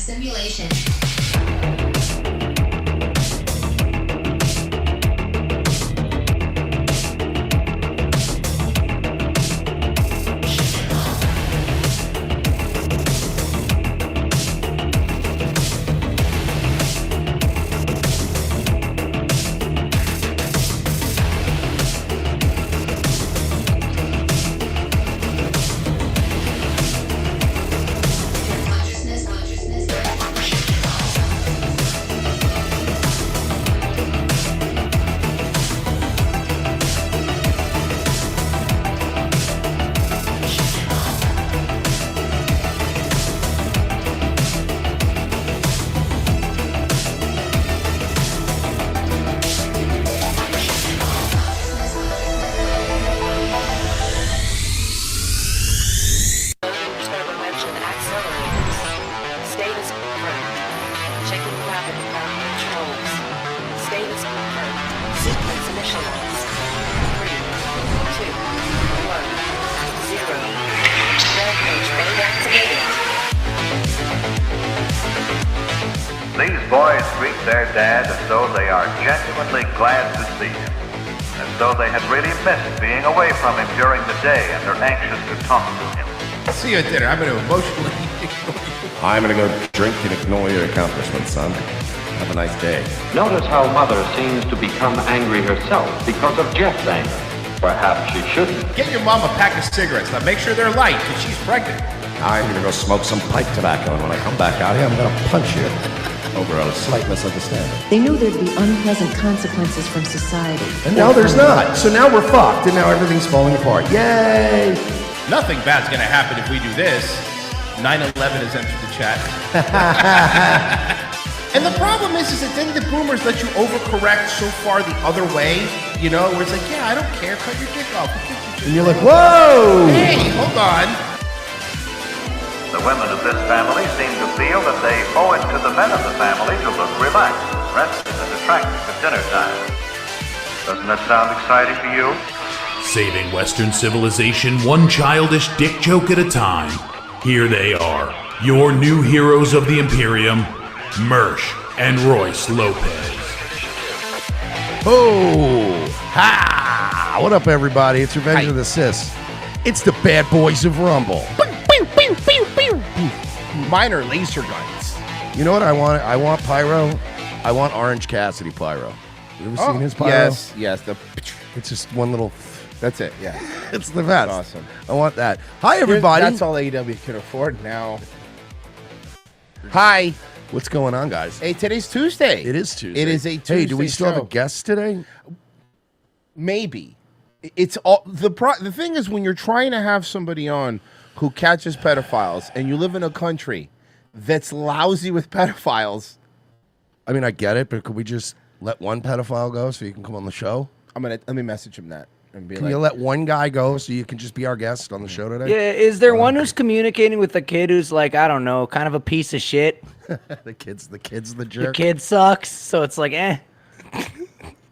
simulation. These boys greet their dad as though they are genuinely glad to see him, as though they had really missed being away from him during the day and are anxious to talk to him. See you at dinner. I'm going to emotionally ignore you. I'm going to go drink and ignore your accomplishments, son. Have a nice day. Notice how Mother seems to become angry herself because of Jeff's anger. Perhaps she shouldn't. Get your mom a pack of cigarettes. Now make sure they're light because she's pregnant. I'm going to go smoke some pipe tobacco, and when I come back out here, I'm going to punch you over a slight misunderstanding. They knew there'd be unpleasant consequences from society. And now there's not. So now we're fucked, and now everything's falling apart. Yay! Nothing bad's going to happen if we do this. 9/11 has entered the chat. And the problem is that then the boomers let you overcorrect so far the other way, you know, where it's like, yeah, I don't care, cut your dick off. And you're like, whoa! Hey, hold on. The women of this family seem to feel that they owe it to the men of the family to look relaxed, rested, and attractive at dinner time. Doesn't that sound exciting to you? Saving Western civilization one childish dick joke at a time. Here they are, your new heroes of the Imperium, Mersh and Royce Lopez. Oh! Ha! What up, everybody? It's Revenge of the Sis. It's the bad boys of Rumble. Mine are laser guns. You know what I want? I want pyro. I want Orange Cassidy pyro. You ever seen his pyro? Yes. It's just one little... That's it, yeah. It's the best. Awesome. I want that. Hi, everybody. That's all AEW can afford now. Hi. What's going on, guys? Hey, today's Tuesday. It is Tuesday. It is a Tuesday. Hey, do we still have show. a guest today? Maybe. It's all the thing is when you're trying to have somebody on who catches pedophiles and you live in a country that's lousy with pedophiles. I mean, I get it, but could we just let one pedophile go so you can come on the show? Let me message him that and be Can like, you let one guy go so you can just be our guest on the show today? Yeah, is there one who's communicating with the kid who's like, I don't know, kind of a piece of shit? the kid's the jerk. The kid sucks, so it's like, eh.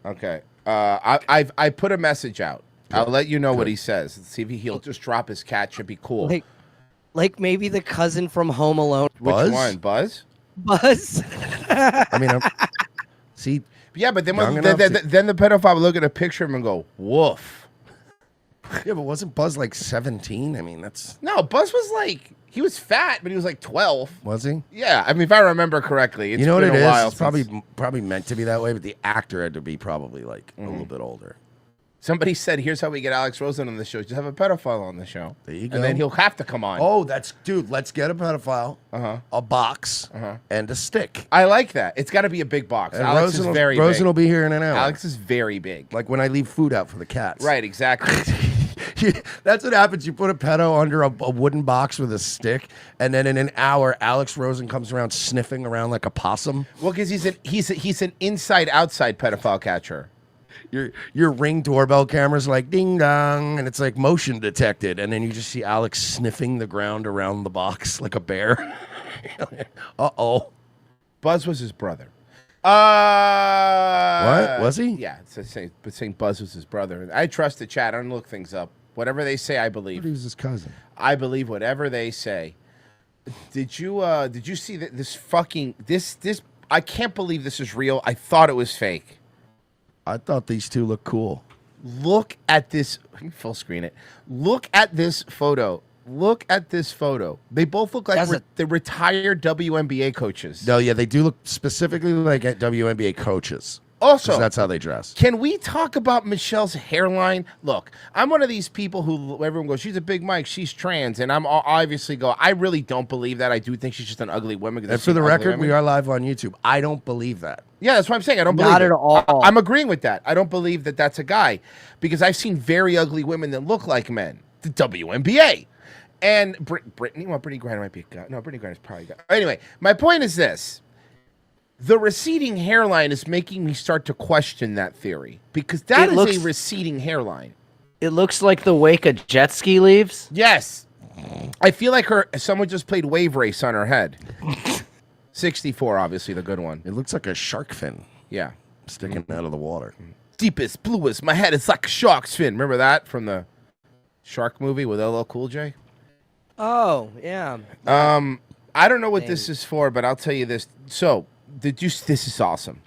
Okay. I put a message out. I'll let you know what he says. Let's see if he'll just drop his cat. Should be cool. Like maybe the cousin from Home Alone. Buzz? Which one? Buzz? Buzz. I mean, see. Yeah, but then the pedophile would look at a picture of him and go, woof. Yeah, but wasn't Buzz like 17? I mean, that's... No, Buzz was like, he was fat, but he was like 12. Was he? Yeah, I mean, if I remember correctly. It's you know what been it a while is? It's since- probably meant to be that way, but the actor had to be probably like a little bit older. Somebody said, here's how we get Alex Rosen on the show. Just have a pedophile on the show. There you go. And then he'll have to come on. Oh, dude, let's get a pedophile, a box, and a stick. I like that. It's got to be a big box. And Alex is very big. Rosen will be here in an hour. Alex is very big. Like when I leave food out for the cats. Right, exactly. That's what happens. You put a pedo under a wooden box with a stick, and then in an hour, Alex Rosen comes around sniffing around like a possum. Well, because he's an inside-outside pedophile catcher. Your Ring doorbell camera's like ding dong, and it's like motion detected, and then you just see Alex sniffing the ground around the box like a bear. Uh-oh. Buzz was his brother. What? Was he? Yeah, but saying Buzz was his brother. I trust the chat. I don't look things up. Whatever they say, I believe. He was his cousin. I believe whatever they say. Did you see that this fucking this I can't believe this is real. I thought it was fake. I thought these two looked cool. Look at this. Full screen it. Look at this photo. Look at this photo. They both look like they're retired WNBA coaches. No, yeah, they do look specifically like WNBA coaches. Also, 'Cause that's how they dress. Can we talk about Michelle's hairline? Look, I'm one of these people who everyone goes, she's a big Mike, she's trans, and I'm obviously go, I really don't believe that. I do think she's just an ugly woman. And for the record, we are live on YouTube. I don't believe that. Yeah, that's what I'm saying. I don't believe Not it. at all. I'm agreeing with that. I don't believe that that's a guy because I've seen very ugly women that look like men. The WNBA. And Brittany, well, Brittany Griner might be a guy. No, Brittany Griner's probably a guy. Anyway, my point is this. The receding hairline is making me start to question that theory because that is a receding hairline. It looks like the wake a jet ski leaves. Yes. I feel like someone just played Wave Race on her head. 64, obviously, the good one. It looks like a shark fin. Yeah. Sticking out of the water. Deepest, bluest, my head is like a shark's fin. Remember that from the Shark movie with LL Cool J? Oh, yeah. I don't know what this is for, but I'll tell you this. So, this is awesome.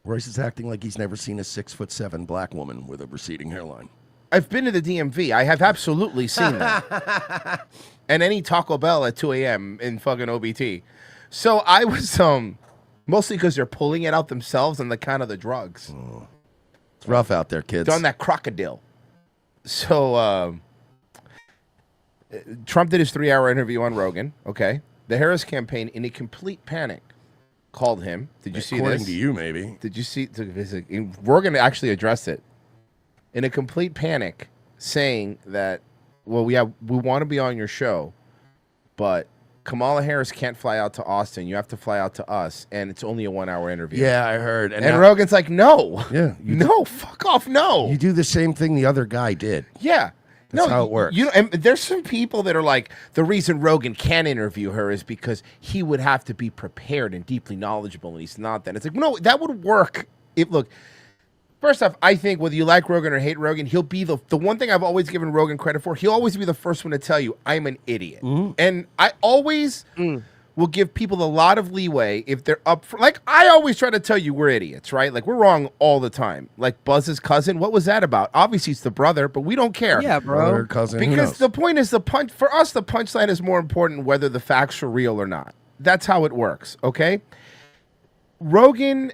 Royce is acting like he's never seen a 6'7" black woman with a receding hairline. I've been to the DMV. I have absolutely seen that. And any Taco Bell at 2 a.m. in fucking OBT. So I was mostly because they're pulling it out themselves on the count of the drugs. Oh. It's rough out there, kids. They're on that crocodile. So Trump did his 3-hour interview on Rogan. Okay. The Harris campaign, in a complete panic, called him. Did you see this? According to you, maybe. Did you see? Rogan actually addressed it. In a complete panic, saying that, well, we want to be on your show, but Kamala Harris can't fly out to Austin. You have to fly out to us, and it's only a 1-hour interview. Yeah, I heard. And Rogan's like, no. Yeah. No, fuck off, no. You do the same thing the other guy did. Yeah. That's how it works. And there's some people that are like, the reason Rogan can interview her is because he would have to be prepared and deeply knowledgeable, and he's not that. It's like, no, that would work. Look, first off, I think whether you like Rogan or hate Rogan, he'll be the one thing I've always given Rogan credit for. He'll always be the first one to tell you, I'm an idiot. Mm-hmm. And I always will give people a lot of leeway if they're up for, like, I always try to tell you we're idiots, right? Like, we're wrong all the time. Like Buzz's cousin, what was that about? Obviously, it's the brother, but we don't care. Yeah, bro. Brother, cousin, because the point is, for us, the punchline is more important whether the facts are real or not. That's how it works, okay? Rogan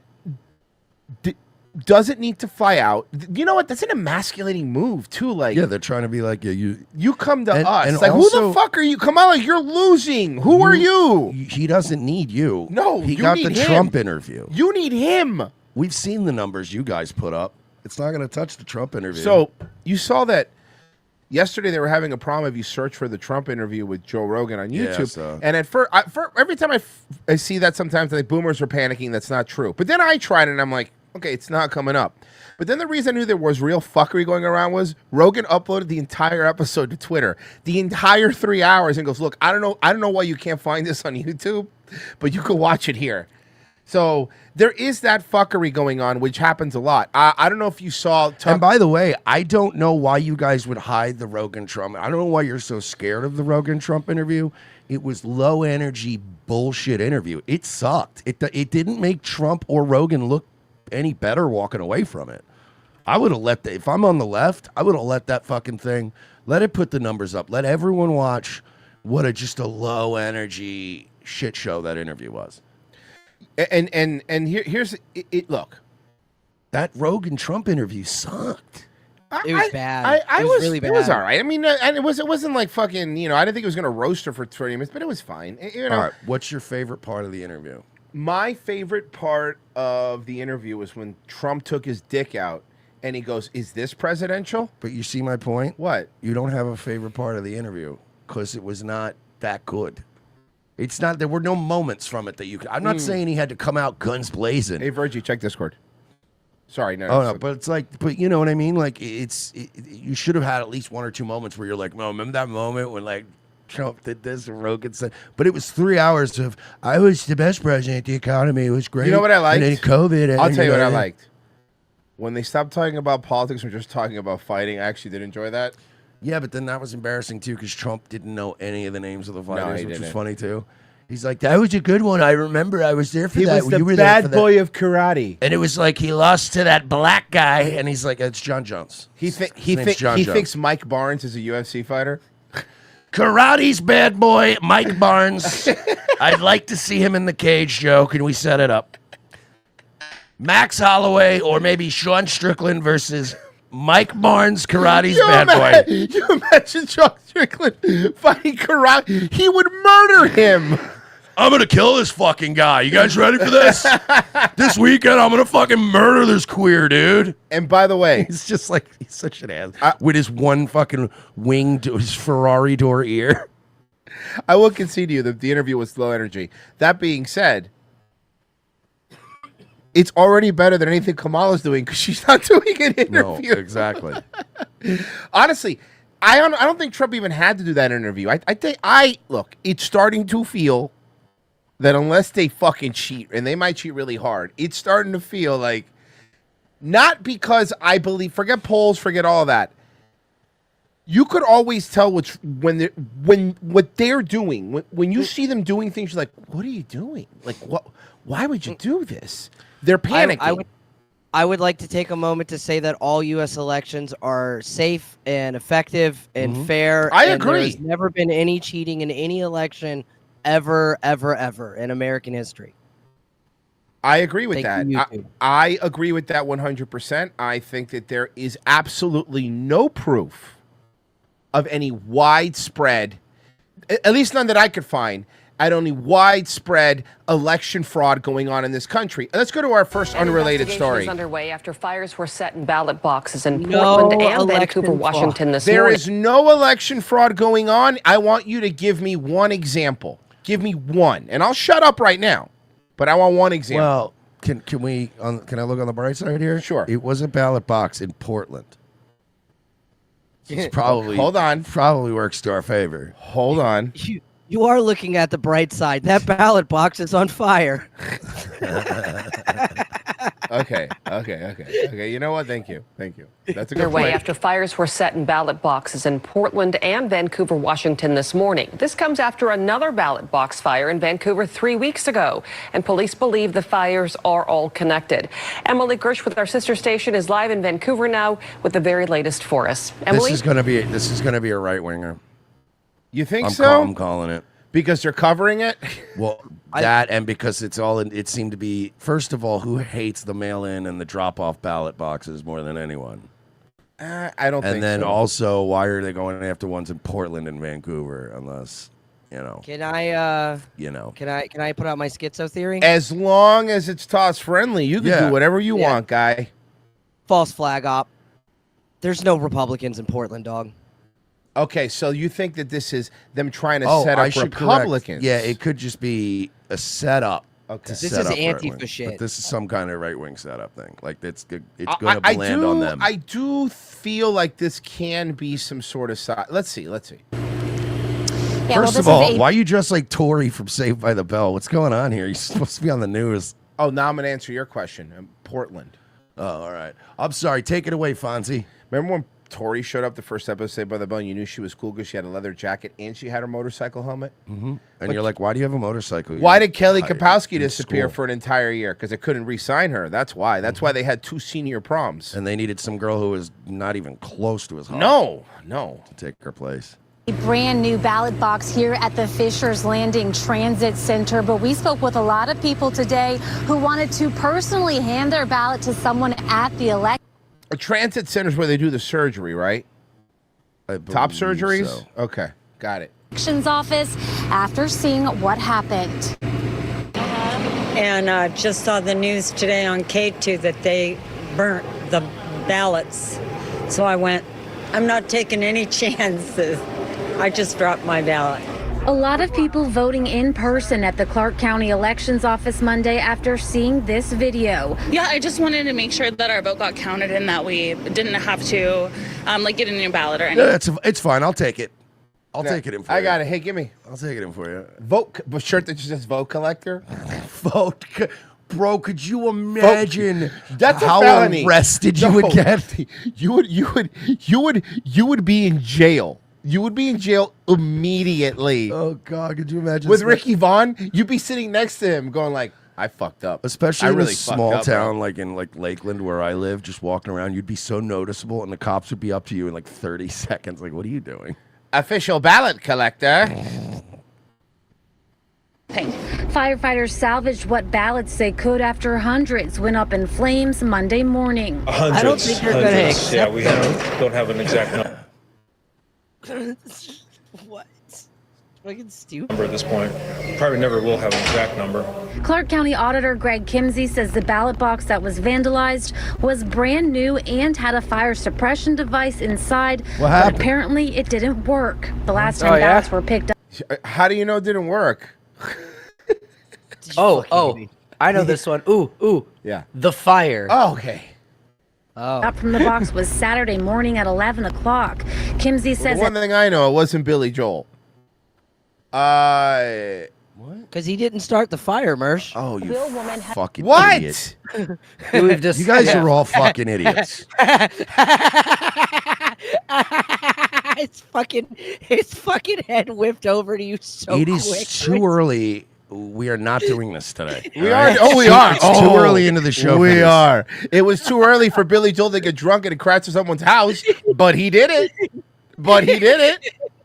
doesn't need to fly out. You know what? That's an emasculating move too. Like, yeah, they're trying to be like, yeah, you come to us. and Like, also, who the fuck are you? Kamala, you're losing. Who are you? He doesn't need you. No, he you got need the him. Trump interview. You need him. We've seen the numbers you guys put up. It's not going to touch the Trump interview. So you saw that yesterday they were having a problem if you search for the Trump interview with Joe Rogan on YouTube. Yeah, and at first, every time I see that, sometimes like boomers are panicking. That's not true. But then I tried it and I'm like, okay, it's not coming up. But then the reason I knew there was real fuckery going around was Rogan uploaded the entire episode to Twitter, the entire 3 hours, and goes, "Look, I don't know why you can't find this on YouTube, but you can watch it here." So there is that fuckery going on, which happens a lot. I don't know if you saw. And by the way, I don't know why you guys would hide the Rogan Trump. I don't know why you're so scared of the Rogan Trump interview. It was low energy bullshit interview. It sucked. It didn't make Trump or Rogan look any better walking away from it. I would have if I'm on the left, I would have let that fucking thing, let it put the numbers up. Let everyone watch what just a low energy shit show that interview was. And here's it. Look, that Rogan Trump interview sucked. It was bad. It was really bad. It was all right. I mean, and it wasn't like fucking. I didn't think it was gonna roast her for 30 minutes, but it was fine. All right. What's your favorite part of the interview? My favorite part of the interview was when Trump took his dick out and he goes, "Is this presidential?" But you see my point? What? You don't have a favorite part of the interview because it was not that good. It's not. There were no moments from it that you could. I'm not saying he had to come out guns blazing. Hey, Virgie, check Discord. Sorry, no. Oh no, but it's like, but you know what I mean? Like, you should have had at least one or two moments where you're like, "No, remember that moment when like Trump did this and Rogan said," but it was 3 hours of, "I was the best president. The economy was great." You know what I liked? And then COVID. I'll tell you what I liked. When they stopped talking about politics and were just talking about fighting, I actually did enjoy that. Yeah, but then that was embarrassing too because Trump didn't know any of the names of the fighters, he which was didn't. funny too. He's like, that was a good one. I remember I was there for He that. was the You were there for bad that." boy of karate. And it was like he lost to that black guy, and he's like, it's John Jones. He His name's John Jones. thinks Mike Barnes is a UFC fighter. Karate's bad boy, Mike Barnes. I'd like to see him in the cage, Joe. Can we set it up? Max Holloway or maybe Sean Strickland versus Mike Barnes, Karate's bad boy. You imagine Sean Strickland fighting karate? He would murder him. I'm going to kill this fucking guy. You guys ready for this? This weekend, I'm going to fucking murder this queer dude. And by the way, he's just like, he's such an ass. With his one fucking wing to his Ferrari door ear. I will concede to you that the interview was low energy. That being said, it's already better than anything Kamala's doing because she's not doing an interview. No, exactly. Honestly, I don't think Trump even had to do that interview. Look, it's starting to feel that unless they fucking cheat, and they might cheat really hard, it's starting to feel like, not because I believe, forget polls, forget all that. You could always tell when what they're doing. When you see them doing things, you're like, what are you doing? Like, what? Why would you do this? They're panicking. I would like to take a moment to say that all U.S. elections are safe and effective and fair. I and agree. There's never been any cheating in any election ever in American history. I agree with Thank you, that. YouTube. I agree with that 100%. I think that there is absolutely no proof of any widespread, at least none that I could find, at any widespread election fraud going on in this country. Let's go to our first unrelated story. Is underway after fires were set in ballot boxes in No Portland and election Vancouver, fraud. Washington this There morning. is no election fraud going on. I want you to give me one example. Give me one, and I'll shut up right now. But I want one example. Well, can I look on the bright side here? Sure. It was a ballot box in Portland. It's probably Hold on. Probably works to our favor. Hold on. You are looking at the bright side. That ballot box is on fire. Okay. You know what? Thank you. That's a good Underway point. after fires were set in ballot boxes in Portland and Vancouver, Washington this morning. This comes after another ballot box fire in Vancouver 3 weeks ago, and police believe the fires are all connected. Emily Gersh with our sister station is live in Vancouver now with the very latest for us. Emily? This is gonna be a right winger. You think so? I'm calling it. Because they're covering it? Well, that and because it seemed to be, first of all, who hates the mail-in and the drop-off ballot boxes more than anyone? I don't think so. And then also, why are they going after ones in Portland and Vancouver? Unless, Can I put out my schizo theory? As long as it's toss friendly, you can do whatever you want, guy. False flag op. There's no Republicans in Portland, dog. Okay, so you think that this is them trying to set I up should Republicans? correct. Yeah, it could just be a setup. Okay. This is Antifa right-wing. shit. But this is some kind of right-wing setup thing. Like, it's going to land on them. I do feel like this can be some sort of side. Let's see. First of all, why are you dressed like Tori from Saved by the Bell? What's going on here? You're supposed to be on the news. Oh, now I'm going to answer your question. Portland. Oh, all right. I'm sorry. Take it away, Fonzie. Remember when Tori showed up the first episode of Saved by the Bell and you knew she was cool because she had a leather jacket and she had her motorcycle helmet? Mm-hmm. And you're like, why do you have a motorcycle? Why did Kelly Kapowski in disappear school. for an entire year? Because they couldn't re-sign her. That's why. That's why they had 2 senior proms. And they needed some girl who was not even close to his heart. No. To take her place. A brand new ballot box here at the Fisher's Landing Transit Center, but we spoke with a lot of people today who wanted to personally hand their ballot to someone at the election. A transit center is where they do the surgery, right? Top surgeries? So. Okay, got it. Elections office after seeing what happened. And just saw the news today on K2 that they burnt the ballots. So I went, I'm not taking any chances. I just dropped my ballot. A lot of people voting in person at the Clark County Elections Office Monday after seeing this video. Yeah, I just wanted to make sure that our vote got counted and that we didn't have to get a new ballot or anything. Yeah, it's fine. I'll take it. I'll take it in for you. I got it. Hey, give me. I'll take it in for you. Vote, a shirt that just says vote collector. Vote. Bro, could you imagine That's how a felony. arrested you would get? You would be in jail. You would be in jail immediately. Oh God, could you imagine? With Ricky Vaughn, you'd be sitting next to him, going like, "I fucked up." Especially I in really a fucked small up, town bro. like in like Lakeland where I live, just walking around, you'd be so noticeable, and the cops would be up to you in like 30 seconds. Like, what are you doing? Official ballot collector. Firefighters salvaged what ballots they could after hundreds went up in flames Monday morning. Hundreds. I don't think they're going to accept Yeah, we don't have an exact What? Fucking stupid. number at this point. Probably never will have an exact number. Clark County Auditor Greg Kimsey says the ballot box that was vandalized was brand new and had a fire suppression device inside. What happened? But apparently it didn't work. The last time Oh, yeah? ballots were picked up. How do you know it didn't work? I know this one. Ooh. Yeah. The fire. Oh, okay. Up from the box was Saturday morning at 11 o'clock. Kimsey says One thing I know, it wasn't Billy Joel. Because he didn't start the fire, Mersh. Oh, you fucking What? idiot. We've just, You guys are all fucking idiots. His fucking head whipped over to you so It quick. is too early. We are not doing this today. We all are. right? Oh, we are. It's too early into the show. for We this. are. It was too early for Billy Joel to get drunk and crash to someone's house, but he did it.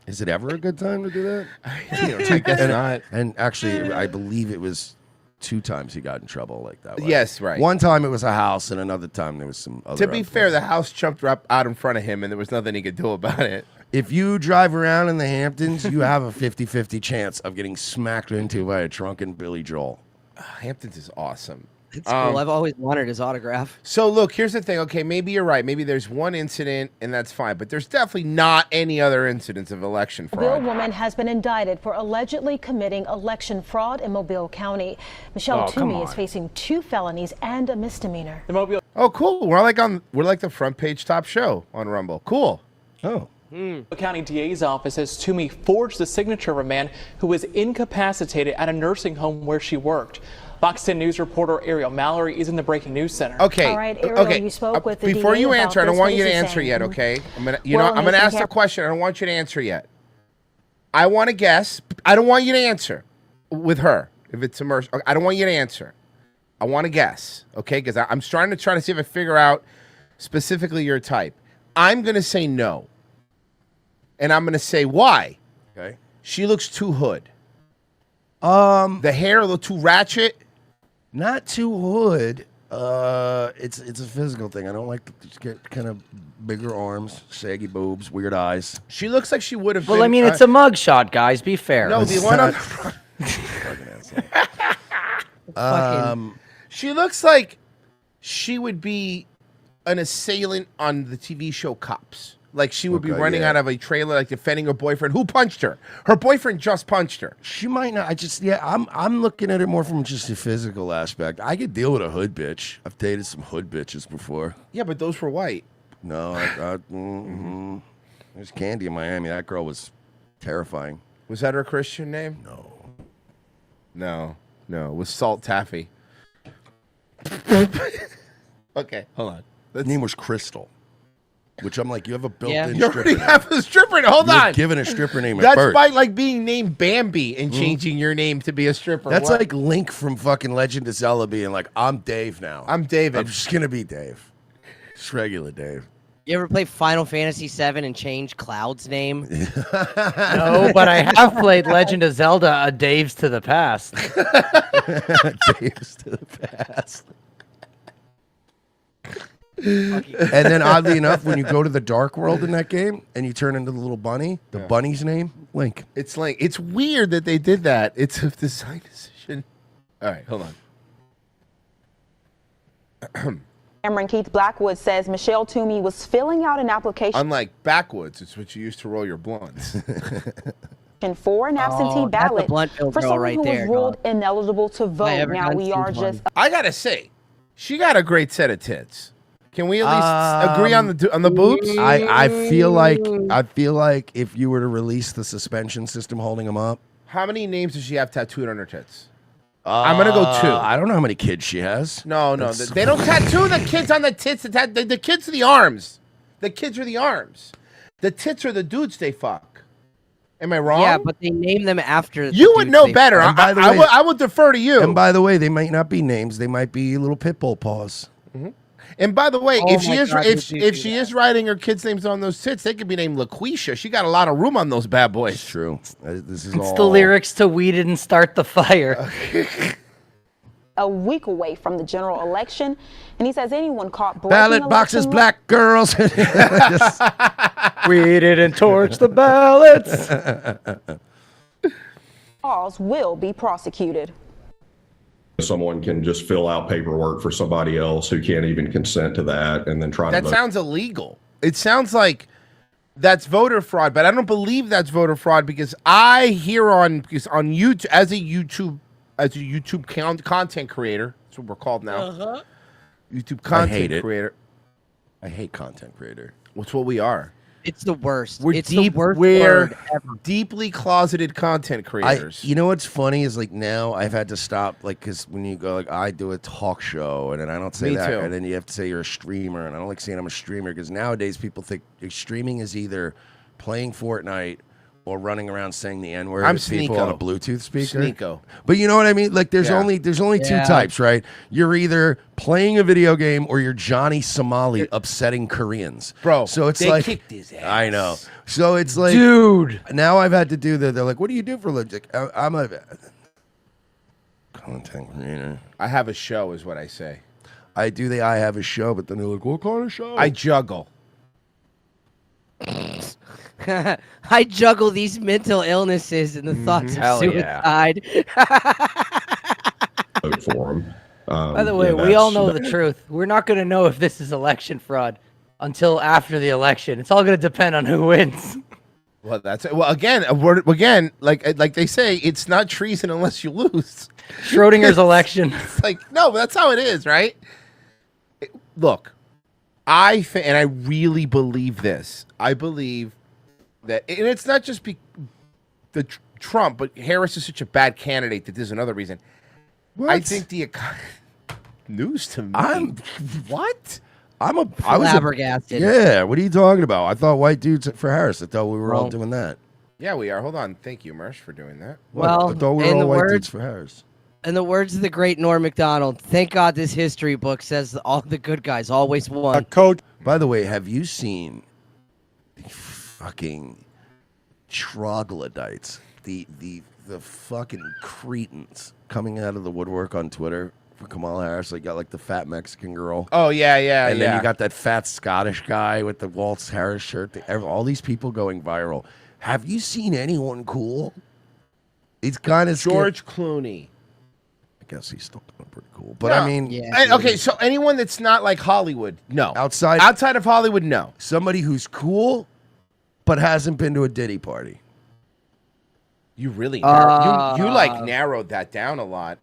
Is it ever a good time to do that? I guess not. And actually, I believe it was 2 times he got in trouble like that. Yes, right. One time it was a house, and another time there was some other. To be fair, the house jumped up out in front of him, and there was nothing he could do about it. If you drive around in the Hamptons, you have a 50-50 chance of getting smacked into by a drunken Billy Joel. Hamptons is awesome. It's cool. I've always wanted his autograph. So look, here's the thing. Okay, maybe you're right. Maybe there's one incident, and that's fine. But there's definitely not any other incidents of election fraud. Mobile woman has been indicted for allegedly committing election fraud in Mobile County. Michelle Toomey is facing 2 felonies and a misdemeanor. Oh, cool. We're like the front page top show on Rumble. Cool. Oh. The county DA's office says Toomey forged the signature of a man who was incapacitated at a nursing home where she worked. Fox 10 News reporter Ariel Mallory is in the breaking news center. Okay. All right, Ariel, you spoke with the before DA you about answer, I don't this. want What you to is he answer saying? yet. Okay. I'm gonna Well, ask the question. I don't want you to answer yet. I want to guess. I don't want you to answer with her if it's immersed. I don't want you to answer. I want to guess. Okay, because I'm trying to see if I figure out specifically your type. I'm gonna say no. And I'm gonna say why. Okay. She looks too hood. The hair a little too ratchet. Not too hood. It's a physical thing. I don't like to just get kind of bigger arms, saggy boobs, weird eyes. She looks like she would have. Well, I mean, it's a mugshot, guys. Be fair. No, the one on the Fucking She looks like she would be an assailant on the TV show Cops. Like she would be running out of a trailer, like defending her boyfriend who punched her. Her boyfriend just punched her. She might not. I'm looking at it more from just a physical aspect. I could deal with a hood bitch. I've dated some hood bitches before. Yeah, but those were white. No, there's Candy in Miami. That girl was terrifying. Was that her Christian name? No. It was Salt Taffy. Okay, hold on. Her name was Crystal. Which I'm like, you have a built-in You stripper already name. have a stripper name. Hold You're on. given a stripper name at That's birth. by like being named Bambi and changing your name to be a stripper. That's What? like Link from fucking Legend of Zelda being like, I'm Dave now. I'm David. I'm just going to be Dave. Just regular Dave. You ever play Final Fantasy VII and change Cloud's name? No, but I have played Legend of Zelda, a Dave's to the past. Dave's to the past. And then oddly enough, when you go to the dark world in that game and you turn into the little bunny, the bunny's name, Link. It's like, it's weird that they did that. It's a design decision. All right, hold on. Cameron Keith Blackwood says Michelle Toomey was filling out an application Unlike backwoods, it's what you use to roll your blunts. for an absentee that's a ballot blunt bill for girl someone right who there, was ruled dog. ineligible to vote. ever Now done we are seen one. just I gotta say, she got a great set of tits. Can we at least agree on the boobs? I feel like if you were to release the suspension system holding them up, How many names does she have tattooed on her tits? I'm gonna go 2. I don't know how many kids she has. No, they don't tattoo the kids on the tits. The kids are the arms. The kids are the arms. The tits are the dudes they fuck. Am I wrong? Yeah, but they name them after. You would know better. I would defer to you. And by the way, they might not be names. They might be little pit bull paws. Mm-hmm. And by the way, Oh if she my is God, if she is writing her kids' names on those tits, they could be named LaQuisha. She got a lot of room on those bad boys. It's true. This is It's the lyrics to "We Didn't Start the Fire." A week away from the general election, and he says anyone caught breaking Ballot boxes, election black girls. We didn't torch the ballots. laws will be prosecuted. Someone can just fill out paperwork for somebody else who can't even consent to that and then try to That vote. sounds illegal. It sounds like that's voter fraud, but I don't believe that's voter fraud because I hear on YouTube as a YouTube content creator. That's what we're called now. YouTube content creator. I hate content creator. What's what we are. It's the worst. We're It's the worst we're word ever. deeply closeted content creators. You know what's funny is like now I've had to stop because when you go like I do a talk show and then I don't say Me that too. and then you have to say you're a streamer and I don't like saying I'm a streamer because nowadays people think streaming is either playing Fortnite or running around saying the N-word I'm to people on a Sneeko. Bluetooth speaker. Sneeko. But you know what I mean? Like there's Yeah. only two Yeah. types, right? You're either playing a video game or you're Johnny Somali upsetting Koreans. Bro, so it's they like kicked his ass. I know. So it's like Dude. now I've had to do that. They're like, what do you do for a living? Like, I'm a content creator. I have a show, is what I say. I do the I have a show, but then they're like, what kind of show? I juggle. I juggle these mental illnesses and the thoughts of Hell yeah. suicide. Vote for him. By the way, we all know the truth. We're not going to know if this is election fraud until after the election. It's all going to depend on who wins. Well, that's it. Well, again, like they say, it's not treason unless you lose. Schrodinger's election. It's like no, but that's how it is, right? Look, and I really believe this. I believe that, and it's not just Trump, but Harris is such a bad candidate that there's another reason. What? I think news to me. What? I was Flabbergasted. Yeah, what are you talking about? I thought white dudes for Harris. I thought we were all Well, doing that. Yeah, we are. Hold on. Thank you, Mersh, for doing that. Well, I thought we were in all the white words- dudes for Harris. In the words of the great Norm Macdonald, thank God this history book says that all the good guys always won. Coach. By the way, have you seen the fucking troglodytes? The fucking cretins coming out of the woodwork on Twitter for Kamala Harris. Like, got like the fat Mexican girl. Oh yeah, And then you got that fat Scottish guy with the Waltz Harris shirt. All these people going viral. Have you seen anyone cool? It's kind of George Clooney. I guess he's still pretty cool. But I mean, Okay, so anyone that's not like Hollywood, no. outside of Hollywood, no. Somebody who's cool, but hasn't been to a Diddy party. You really narrowed, you like narrowed that down a lot.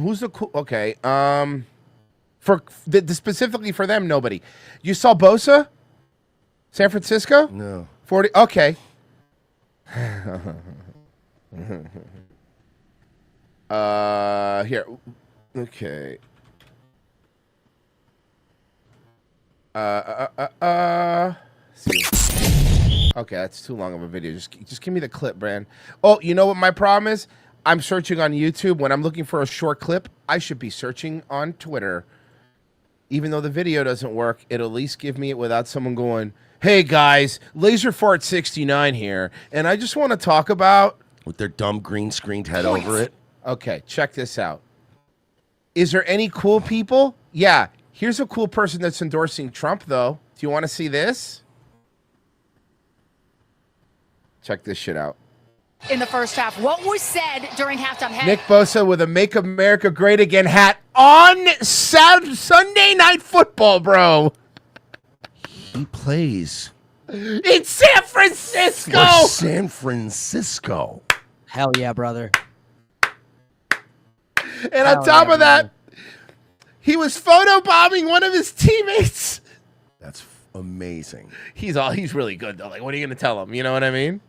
Who's the cool? Okay, for specifically for them, nobody. You saw Bosa, San Francisco? No. 40. Okay. Here. Okay. See. Okay, that's too long of a video. Just give me the clip, Brand. Oh, you know what my problem is? I'm searching on YouTube. When I'm looking for a short clip, I should be searching on Twitter. Even though the video doesn't work, it'll at least give me it without someone going, hey guys, Laser Fart 69 here, and I just want to talk about... With their dumb green screened head over it. Okay, check this out. Is there any cool people? Yeah, here's a cool person that's endorsing Trump, though. Do you want to see this? Check this shit out. In the first half, what was said during halftime? Nick Bosa with a Make America Great Again hat on Sunday Night Football, bro. He plays in San Francisco. for San Francisco. Hell yeah, brother. And on top of that, he was photobombing one of his teammates. That's amazing. He's really good though. Like, what are you gonna tell him? You know what I mean?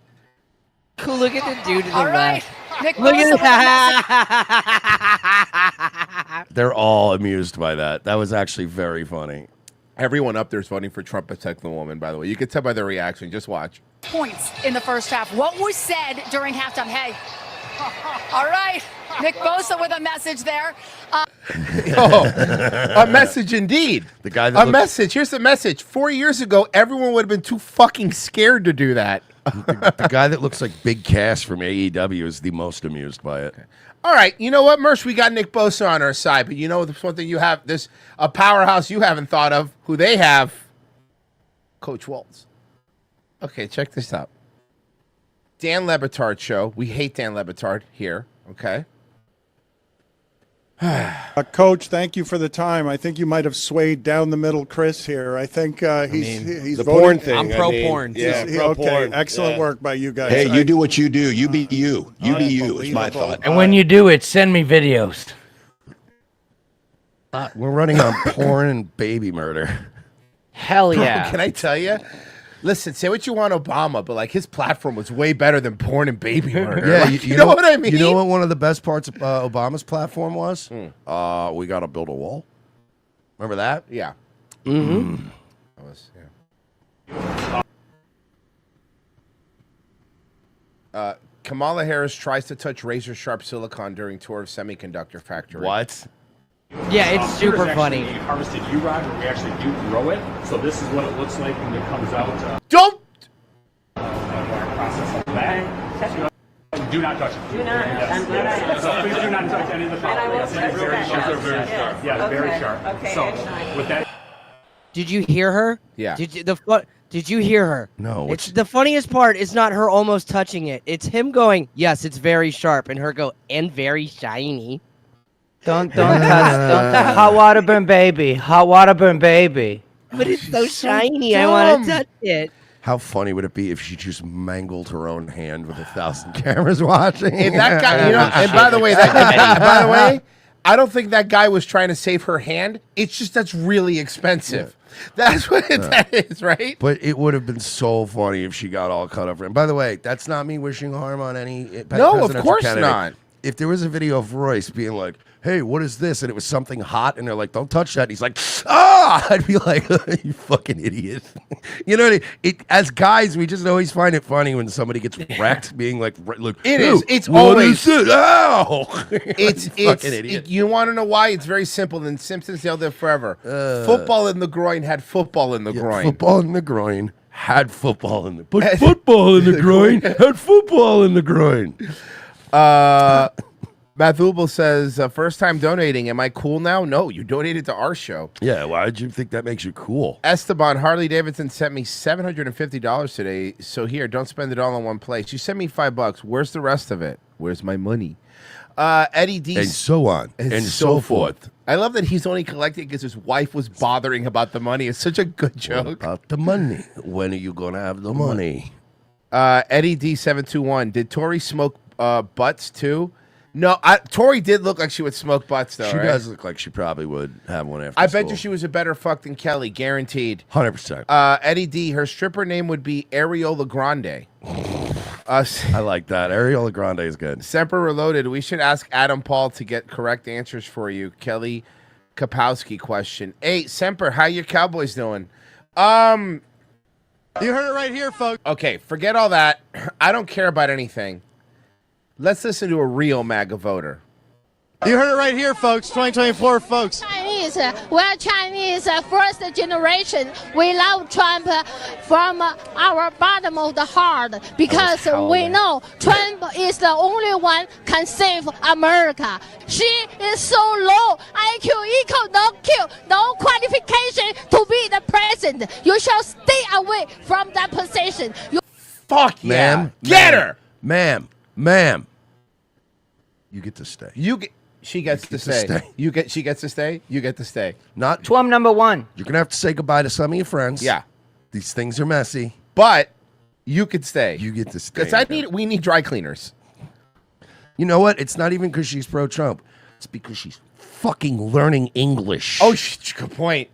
Look at the dude to the All right, left. Nick Look Bosa at with a that. They're all amused by that. That was actually very funny. Everyone up there is voting for Trump protect the woman, by the way. You can tell by their reaction. Just watch. Points in the first half. What was said during halftime? Hey. All right. Nick Bosa with a message there. A message indeed. The guy that message. Here's the message. 4 years ago, everyone would have been too fucking scared to do that. the guy that looks like Big Cass from AEW is the most amused by it. All right, you know what, Mersh? We got Nick Bosa on our side, but you know there's one thing you have. There's a powerhouse you haven't thought of. Who they have? Coach Waltz. Okay, check this out. Dan Lebitard show. We hate Dan Lebitard here. Okay. Coach, thank you for the time. I think you might have swayed down the middle, Chris. Here, I think he's the voting. porn thing. I'm pro porn. Yeah, okay, excellent work by you guys. Hey, you do what you do. You be you. You be you. Is my thought. And when you do it, send me videos. We're running on porn and baby murder. Hell Bro, yeah. can I tell you? Listen, say what you want, Obama, but like his platform was way better than porn and baby murder. Yeah, Like, you know what I mean? You know what one of the best parts of Obama's platform was? We got to build a wall. Remember that? Yeah. Mm-hmm. That was, yeah. Kamala Harris tries to touch razor sharp silicon during tour of semiconductor factory. What? Yeah, it's super funny. Harvested U-Rod where we actually do grow it. So this is what it looks like when it comes out. Don't! Our process like that. Do not touch it. Do not. Yes. So please do not touch any of the powder. Yes, it is very sharp. Very sharp. Yeah, very sharp. Okay, so excellent. with that. Did you hear her? Yeah. Did you hear her? No. It's the funniest part is not her almost touching it. It's him going, yes, it's very sharp, and her go, and very shiny. Don't touch. Hot water burn baby. Hot water burn baby. But it's so shiny. I want to touch it. How funny would it be if she just mangled her own hand with 1,000 cameras watching? If that guy, you know, and by the way, I don't think that guy was trying to save her hand. It's just that's really expensive. That's what that is, right? But it would have been so funny if she got all cut up. And by the way, that's not me wishing harm on any No, of presidential course candidate. not. If there was a video of Royce being like, hey, what is this? And it was something hot, and they're like, don't touch that. And he's like, ah! I'd be like, you fucking idiot. You know what I mean? As guys, we just always find it funny when somebody gets wrecked, being like, look, It is. It's what always. is it? Ow! It's fucking idiot. You want to know why? It's very simple. And Simpsons held it forever. Football in the groin had football in the groin. Football in the groin had football in the But football in the groin had football in the groin. Mathubal says, first time donating. Am I cool now? No, you donated to our show. Yeah, why did you think that makes you cool? Esteban, Harley Davidson sent me $750 today. So here, don't spend it all in one place. You sent me $5. Where's the rest of it? Where's my money? Eddie D. And so on. And so forth. I love that he's only collecting because his wife was bothering about the money. It's such a good joke. What about the money? When are you going to have the money? Eddie D721. Did Tori smoke butts too? No, Tori did look like she would smoke butts, though. She right? does look like she probably would have one after I school. bet you she was a better fuck than Kelly, guaranteed. 100%. Eddie D, her stripper name would be Areola Grande. I like that. Areola Grande is good. Semper Reloaded. We should ask Adam Paul to get correct answers for you. Kelly Kapowski question. Hey, Semper, how your Cowboys doing? You heard it right here, folks. Okay, forget all that. I don't care about anything. Let's listen to a real MAGA voter. You heard it right here, folks. 2024, folks. Chinese, we're Chinese first generation. We love Trump from our bottom of the heart because we know Trump is the only one can save America. She is so low, IQ equal no Q, no qualification to be the president. You shall stay away from that position. Fuck Ma'am, Get her! Ma'am, you get to stay. She gets to stay. She gets to stay. You get to stay. Not Twum number one. You're gonna have to say goodbye to some of your friends. Yeah, these things are messy, but you could stay. You get to stay. Because we need dry cleaners. You know what? It's not even because she's pro-Trump. It's because she's fucking learning English. Oh, good point.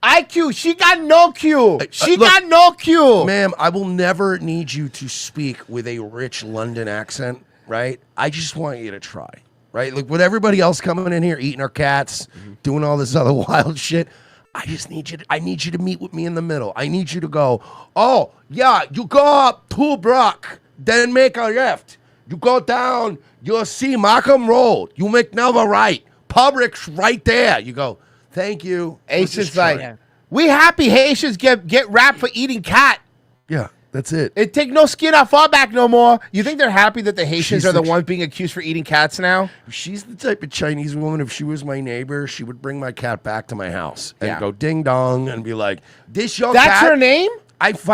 IQ, she got no Q. She got no Q. Ma'am, I will never need you to speak with a rich London accent, right? I just want you to try. right? Like with everybody else coming in here, eating our cats, doing all this other wild shit. I just need you. I need you to meet with me in the middle. I need you to go. Oh yeah, you go up 2 block, then make a left. You go down. You'll see Markham Road. You make another right. Public's right there. You go. Thank you. Haitians like, we happy Haitians get wrapped for eating cat. Yeah, that's it. It take no skin off our back no more. You think they're happy that the Haitians are the ones being accused for eating cats now? She's the type of Chinese woman, if she was my neighbor, she would bring my cat back to my house and go ding dong and be like, this your cat? That's her name?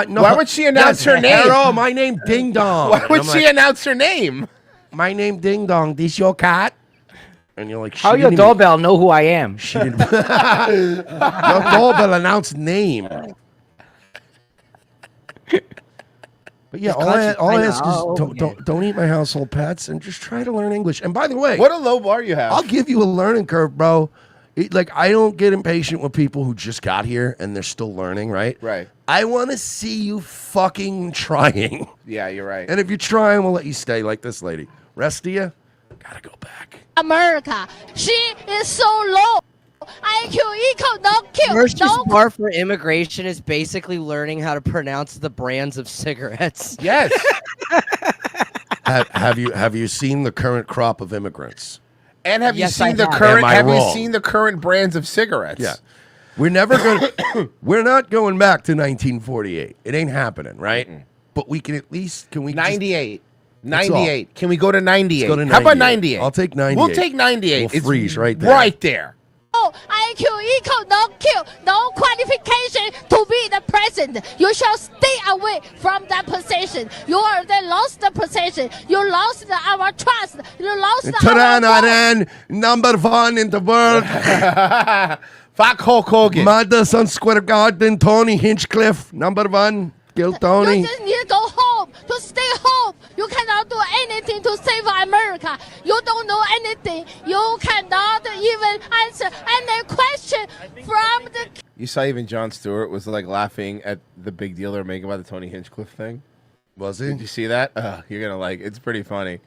No. Why would she announce her name? Hello, my name Ding Dong. Why would she announce her name? My name Ding Dong. This your cat? And you're like, how your doorbell know who I am? She didn't. Your doorbell announced name. But yeah, all I ask is don't eat my household pets and just try to learn English. And by the way, what a low bar you have. I'll give you a learning curve, bro. Like, I don't get impatient with people who just got here and they're still learning, right? Right. I want to see you fucking trying. Yeah, you're right. And if you're trying, we'll let you stay like this lady. Rest of you, gotta go back. America, she is so low. IQ equal no Q. First No bar for immigration is basically learning how to pronounce the brands of cigarettes. Yes. Have you seen the current crop of immigrants? And have Yes, you seen I the have. current? Am I Have you wrong? seen the current brands of cigarettes? Yeah. We're never going. We're not going back to 1948. It ain't happening, right? But we can at least. Can we? 98. That's all. 98. Can we go to 98? Let's go to How about 98? 98? I'll take 98. We'll take 98. We'll It's freeze right there. Right there. IQ equal no Q. No qualification to be the president. You shall stay away from that position. You already lost the position. You lost our trust. You lost our vote. number 1 in the world. Fuck Hulk Hogan. Madison Square Garden, Tony Hinchcliffe, number 1. Kill Tony. You just need to go home, to stay home. You cannot do anything to save America. You don't know anything. You cannot even answer any question from the... You saw even Jon Stewart was like laughing at the big deal they're making about the Tony Hinchcliffe thing. Was he? Did you see that? You're gonna like. It's pretty funny.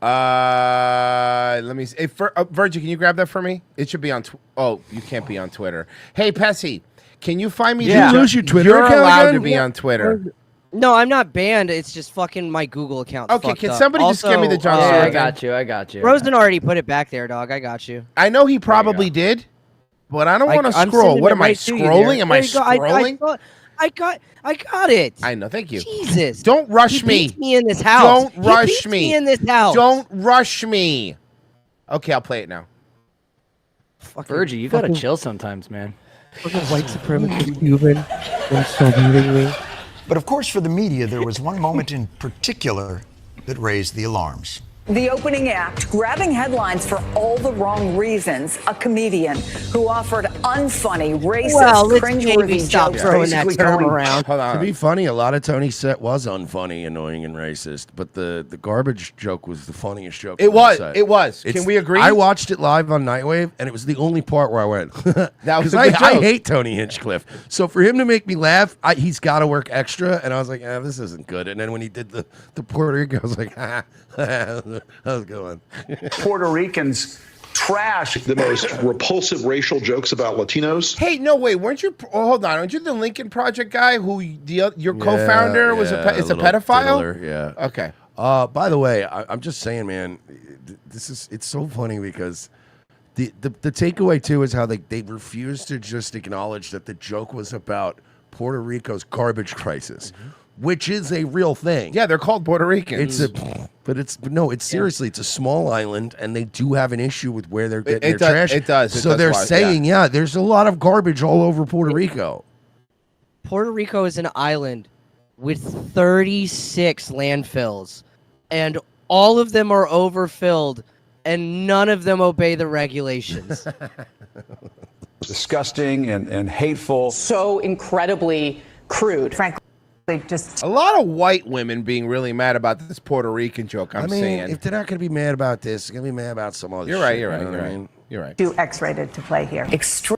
Let me see. Hey, Virgil, can you grab that for me? It should be on. Oh, you can't be on Twitter. Hey, Pessy, can you find me? Did you lose your Twitter You're account allowed again? to be on Twitter. No, I'm not banned. It's just fucking my Google account. Okay, can somebody just give me the Jon Yeah, Stewart? I thing? got you. Rosen already put it back there, dog. I got you. I know he probably did, but I don't want to I'm scroll. sending What it am I right to you scrolling? there. Am I There you go. scrolling? I got it. I know. Thank you. Jesus. Don't rush He me. beats me in this house. Don't rush He beats me. me in this house. Don't rush me. Okay, I'll play it now. Virgie, you gotta chill sometimes, man. Fucking white supremacist Cuban. They're so beating me. But of course, for the media, there was one moment in particular that raised the alarms. The opening act, grabbing headlines for all the wrong reasons. A comedian who offered unfunny, racist, cringeworthy jokes. Basically telling- Hold on. To be funny, a lot of Tony's set was unfunny, annoying, and racist. But the garbage joke was the funniest joke. It on the was. set. It was. It's- Can we agree? I watched it live on Nightwave, and it was the only part where I went. That was Because a good I joke. hate Tony Hinchcliffe. So for him to make me laugh, he's got to work extra. And I was like, this isn't good. And then when he did the Puerto Rico, I was like, that was going. Puerto Ricans trash The most repulsive racial jokes about Latinos. Hey, no, wait, weren't you? Oh, hold on, aren't you the Lincoln Project guy who your co-founder was a little pedophile? diddler, yeah. Okay. By the way, I'm just saying, man, it's so funny because the takeaway too is how they refuse to just acknowledge that the joke was about Puerto Rico's garbage crisis, which is a real thing. Yeah, they're called Puerto Ricans. It's seriously, it's a small island, and they do have an issue with where they're getting It their does- trash. it does. So they're why- saying, there's a lot of garbage all over Puerto Rico. Puerto Rico is an island with 36 landfills, and all of them are overfilled, and none of them obey the regulations. disgusting and hateful. So incredibly crude. Frankly, just a lot of white women being really mad about this Puerto Rican joke. I'm I mean, saying. if they're not going to be mad about this, they're going to be mad about some other You're shit. right. You're right. you know You're what I right. mean? You're right. too X-rated to play here.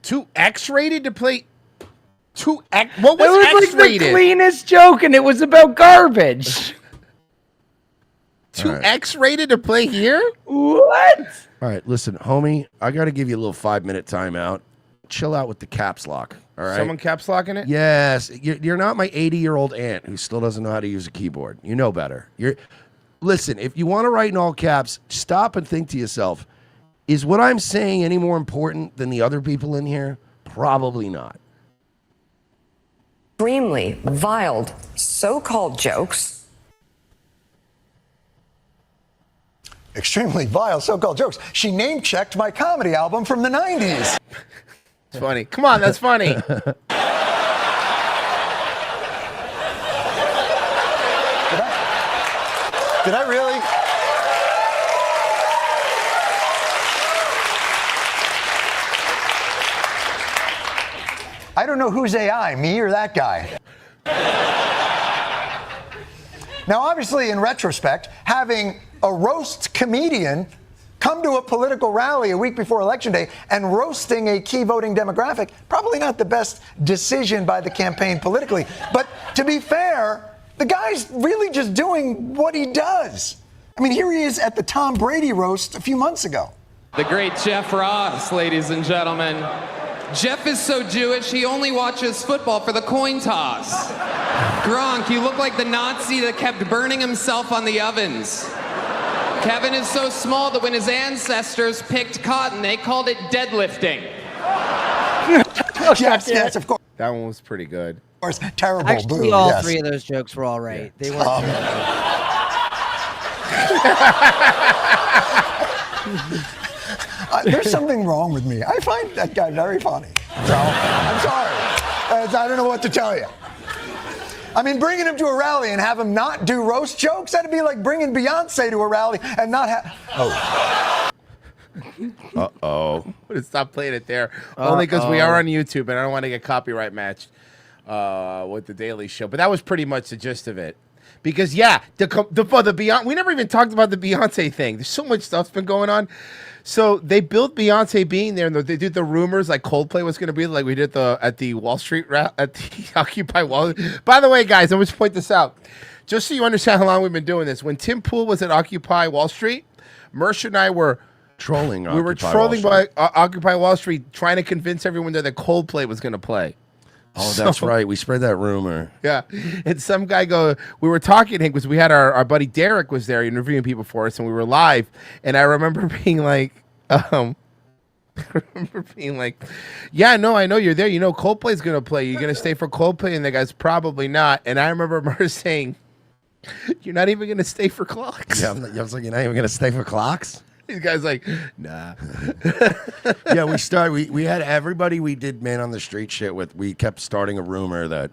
Too X-rated to play. What was That was like the X-rated? cleanest joke, and it was about garbage. Too X-rated to play here? What? All right, listen, homie, I got to give you a little 5-minute timeout. Chill out with the caps lock, all right? Someone caps locking it? Yes. You're not my 80-year-old aunt who still doesn't know how to use a keyboard. You know better. Listen, if you want to write in all caps, stop and think to yourself, is what I'm saying any more important than the other people in here? Probably not. Extremely vile so-called jokes. Extremely vile so-called jokes. She name-checked my comedy album from the 90s. It's funny. Come on, that's funny. Did I really? I don't know who's AI, me or that guy. Now, obviously, in retrospect, having a roast comedian come to a political rally a week before Election Day and roasting a key voting demographic, probably not the best decision by the campaign politically. But to be fair, the guy's really just doing what he does. I mean, here he is at the Tom Brady roast a few months ago. The great Jeff Ross, ladies and gentlemen. Jeff is so Jewish, he only watches football for the coin toss. Gronk, you look like the Nazi that kept burning himself on the ovens. Kevin is so small that when his ancestors picked cotton, they called it deadlifting. Yes, of course. That one was pretty good. Of course, terrible. Actually, boo, all yes. three of those jokes were all right. They weren't. There's something wrong with me. I find that guy very funny. So, I'm sorry. I don't know what to tell you. I mean, bringing him to a rally and have him not do roast jokes, that'd be like bringing Beyonce to a rally and not have... Oh. Uh-oh. I'm going to stop playing it there. Only because we are on YouTube, and I don't want to get copyright matched with The Daily Show. But that was pretty much the gist of it. Because, yeah, the Beyonce... We never even talked about the Beyonce thing. There's so much stuff's been going on. So they built Beyonce being there, and they did the rumors like Coldplay was going to be, like we did at the Wall Street at the Occupy Wall. By the way, guys, I want to point this out, just so you understand how long we've been doing this. When Tim Pool was at Occupy Wall Street, Mersh and I were trolling. We were trolling by Occupy Wall Street, trying to convince everyone there that Coldplay was going to play. Oh, that's right. We spread that rumor. Yeah. And some guy we were talking to him because we had our buddy Derek was there interviewing people for us, and we were live. And I remember being like, yeah, no, I know you're there. You know Coldplay's going to play. You're going to stay for Coldplay? And the guy's probably not. And I remember Murr saying, you're not even going to stay for clocks. Yeah, I was like, you're not even going to stay for clocks? These guys like, nah. Yeah, we had everybody we did Man on the Street shit with. We kept starting a rumor that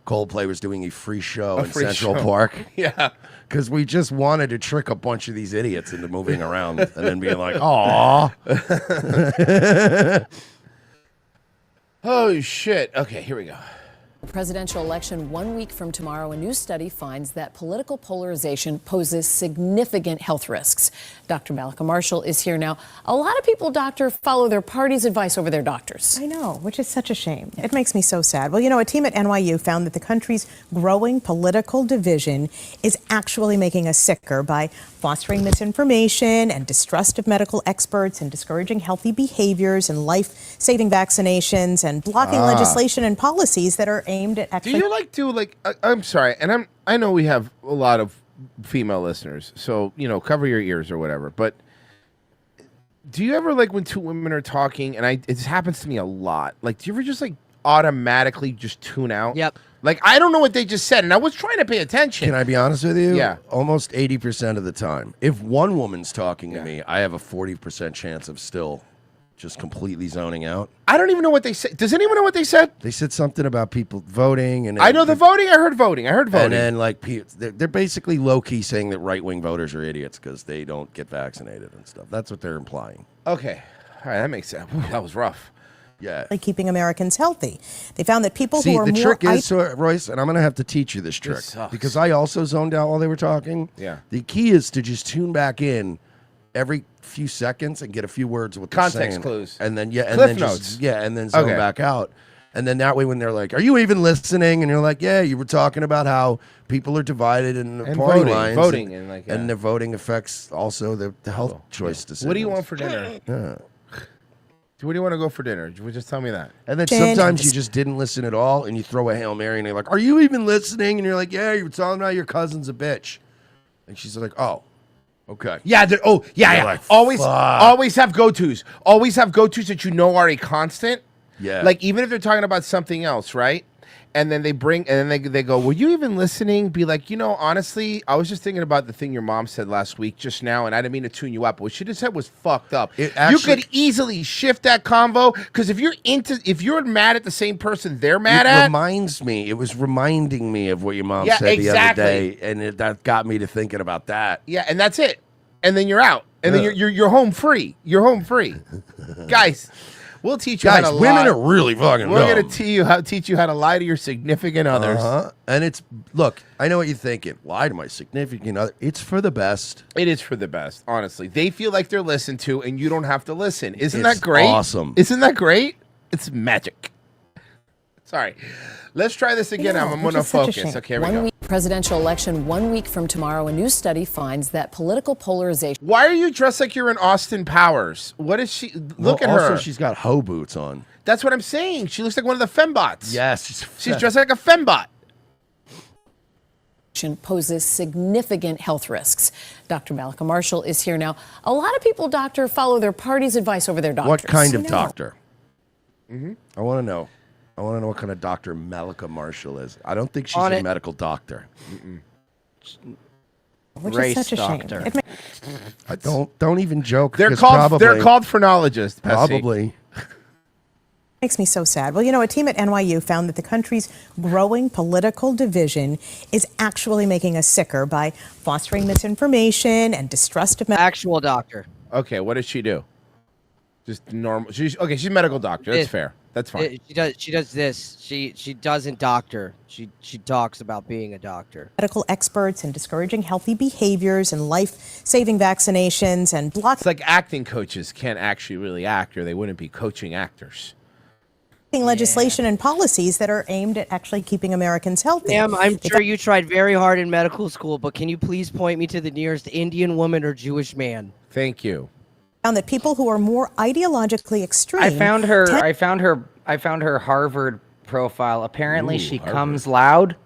Coldplay was doing a free show in Central Park. Yeah. Because we just wanted to trick a bunch of these idiots into moving around and then being like, aw. Oh, shit. Okay, here we go. Presidential election 1 week from tomorrow, a new study finds that political polarization poses significant health risks. Dr. Malika Marshall is here now. A lot of people, doctor, follow their party's advice over their doctors. I know, which is such a shame. It makes me so sad. Well, you know, a team at NYU found that the country's growing political division is actually making us sicker by fostering misinformation and distrust of medical experts and discouraging healthy behaviors and life-saving vaccinations and blocking legislation and policies that are aimed at actually... Do you I'm sorry, and I know we have a lot of female listeners, so, you know, cover your ears or whatever, but do you ever, like, when two women are talking, and it happens to me a lot, like, do you ever just, like, automatically just tune out? Yep. Like, I don't know what they just said, and I was trying to pay attention. Can I be honest with you? Yeah. Almost 80% of the time. If one woman's talking to me, I have a 40% chance of still just completely zoning out. I don't even know what they said. Does anyone know what they said? They said something about people voting. And I know the voting. I heard voting. And then, like, they're basically low-key saying that right-wing voters are idiots because they don't get vaccinated and stuff. That's what they're implying. Okay. All right, that makes sense. Whew, that was rough. Yeah. keeping Americans healthy. They found that people See, who are the more... trick is, Royce, and I'm going to have to teach you this trick because I also zoned out while they were talking. Yeah. The key is to just tune back in every few seconds and get a few words with context clues, and then and Cliff then notes, and then zone back out. And then that way, when they're like, "Are you even listening?" and you're like, "Yeah, you were talking about how people are divided in the And party voting, lines, voting, and like, and the voting affects also the health choice decisions." What do you want for dinner? Yeah. Where do you want to go for dinner? Just tell me that. And then sometimes you just didn't listen at all, and you throw a Hail Mary, and they're like, "Are you even listening?" And you're like, "Yeah, you were talking about your cousin's a bitch," and she's like, "Oh, okay." Yeah. You're Yeah. like, always "Fuck." have go-tos. Always have go-tos that you know are a constant. Yeah. Like even if they're talking about something else, right? And then they they go, "Were you even listening?" Be like, honestly, I was just thinking about the thing your mom said last week just now, and I didn't mean to tune you up. What she just said was fucked up. You could easily shift that convo because if you're mad at the same person they're mad at. It was reminding me of what your mom Yeah, said exactly. the other day, and that got me to thinking about that. Yeah, and that's it. And then you're out. And then you're home free. You're home free. Guys, we'll teach you how to lie. Women are really fucking We're dumb. going to teach you how to lie to your significant others. And look, I know what you're thinking. Lie to my significant other. It's for the best. It is for the best, honestly. They feel like they're listened to, and you don't have to listen. Isn't It's that great? awesome. Isn't that great? It's magic. Sorry. Let's try this again. I'm going to focus. Okay, here we go. Presidential election 1 week from tomorrow. A new study finds that political polarization. Why are you dressed like you're in Austin Powers? What is she? Look at her. Also, she's got hoe boots on. That's what I'm saying. She looks like one of the fembots. Yes. She's dressed like a fembot. Poses significant health risks. Dr. Malika Marshall is here now. A lot of people, doctor, follow their party's advice over their doctors. What kind of doctor? Mm-hmm. I want to know. I want to know what kind of doctor Malika Marshall is. I don't think she's On a it. medical doctor. Which Race is such a doctor. shame. I don't even joke. They're 'cause called phrenologists. Pessy. Probably. Makes me so sad. Well, a team at NYU found that the country's growing political division is actually making us sicker by fostering misinformation and distrust of Actual doctor. Okay, what does she do? Just normal. She's a medical doctor. That's fair. That's fine. She does this. She doesn't doctor. She talks about being a doctor. medical experts and discouraging healthy behaviors and life-saving vaccinations and blocking It's like acting coaches can't actually really act, or they wouldn't be coaching actors. legislation and policies that are aimed at actually keeping Americans healthy. Ma'am, I'm sure you tried very hard in medical school, but can you please point me to the nearest Indian woman or Jewish man? Thank you. Found that people who are more ideologically extreme. I found her Harvard profile. Apparently, she comes loud.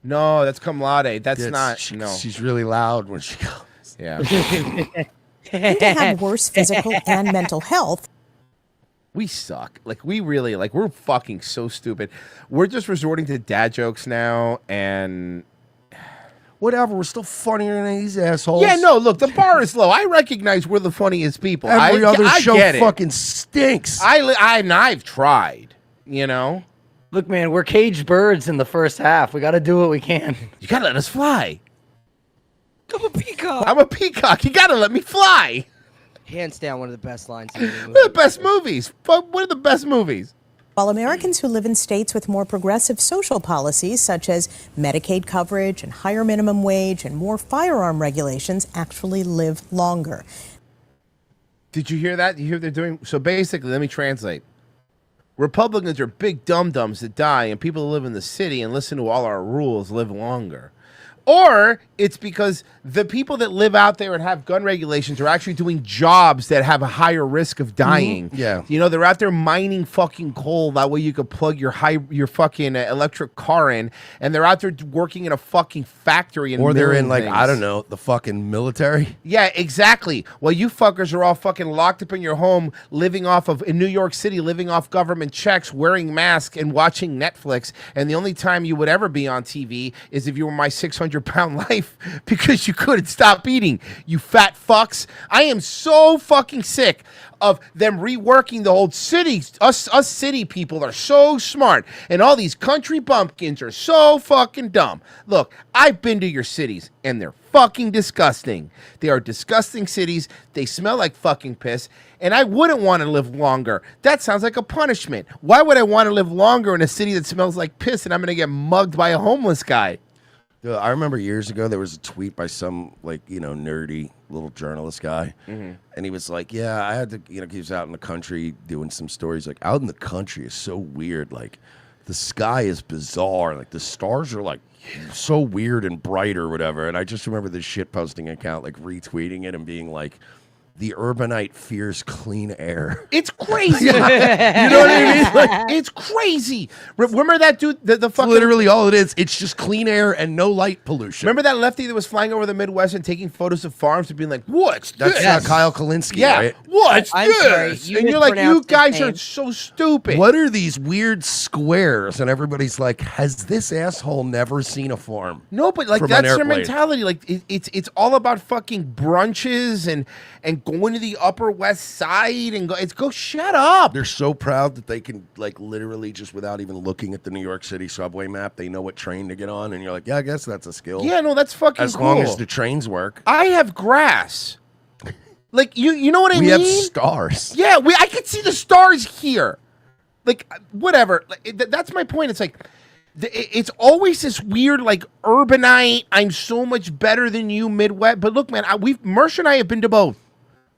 No, that's cum laude. That's not. She's really loud when she comes. Yeah. tend to have worse physical and mental health. We suck. Like, we really, we're fucking so stupid. We're just resorting to dad jokes now, and whatever. We're still funnier than these assholes. yeah, no, look, the bar is low. I recognize we're the funniest people. Every other show get it. fucking stinks. I've tried, Look, man, we're caged birds in the first half. We got to do what we can. You got to let us fly. I'm a peacock. I'm a peacock. You got to let me fly. Hands down, one of the best lines in the movie. One of the best movies. One of the best movies. While Americans who live in states with more progressive social policies, such as Medicaid coverage and higher minimum wage and more firearm regulations, actually live longer. Did you hear that? You hear they're doing? So basically, let me translate. Republicans are big dum-dums that die, and people who live in the city and listen to all our rules live longer. Or it's because the people that live out there and have gun regulations are actually doing jobs that have a higher risk of dying. Yeah. They're out there mining fucking coal. That way you could plug your fucking electric car in. And they're out there working in a fucking factory. And Or they're in, milling I things. don't know, the fucking military. Yeah, exactly. Well, you fuckers are all fucking locked up in your home, in New York City, living off government checks, wearing masks, and watching Netflix. And the only time you would ever be on TV is if you were My 600-Pound Life, because you couldn't stop eating, you fat fucks. I am so fucking sick of them reworking the whole city. Us city people are so smart, and all these country bumpkins are so fucking dumb. Look, I've been to your cities, and they're fucking disgusting. They are disgusting cities. They smell like fucking piss, and I wouldn't want to live longer. That sounds like a punishment. Why would I want to live longer in a city that smells like piss and I'm going to get mugged by a homeless guy? I remember years ago there was a tweet by some nerdy little journalist guy, and he was like, "Yeah, I had to, he was out in the country doing some stories. Like out in the country is so weird. Like the sky is bizarre. Like the stars are like so weird and bright or whatever." And I just remember this shit posting account like retweeting it and being like, "The urbanite fears clean air." It's crazy. You know what I mean? Like, it's crazy. Remember that dude? The fucking Literally all it is. It's just clean air and no light pollution. Remember that lefty that was flying over the Midwest and taking photos of farms and being like, "What's That's this?" Kyle Kalinske, Yeah. right? What's I'm this? sorry, you and you're like, you mispronounced his guys name. are so stupid. What are these weird squares? And everybody's like, has this asshole never seen a farm? No, but like from an that's their airplane? mentality. Like it's all about fucking brunches and going to the Upper West Side and go shut up. They're so proud that they can like literally just without even looking at the New York City subway map, they know what train to get on, and you're like, yeah, I guess that's a skill. Yeah, no, that's fucking as cool. long as the trains work. I have grass. Like you know what I We mean? have stars. Yeah, I can see the stars here. Like whatever. Like, that's my point. It's like it's always this weird like urbanite. I'm so much better than you, Midwest. But look, man, Mersh and I have been to both.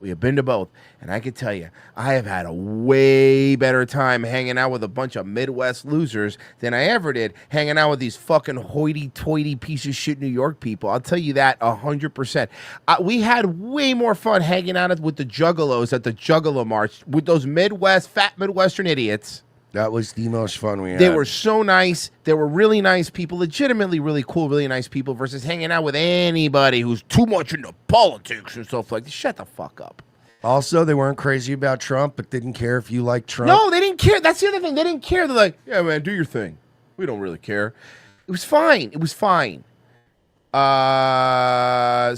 We have been to both, and I can tell you, I have had a way better time hanging out with a bunch of Midwest losers than I ever did hanging out with these fucking hoity-toity piece of shit New York people. I'll tell you that 100%. We had way more fun hanging out with the juggalos at the Juggalo March with those fat Midwestern idiots. That was the most fun we had. They were so nice. They were really nice people, legitimately really cool, really nice people, versus hanging out with anybody who's too much into politics and stuff like that. Shut the fuck up. Also, they weren't crazy about Trump, but didn't care if you liked Trump. No, they didn't care. That's the other thing. They didn't care. They're like, yeah, man, do your thing. We don't really care. It was fine. It was fine. All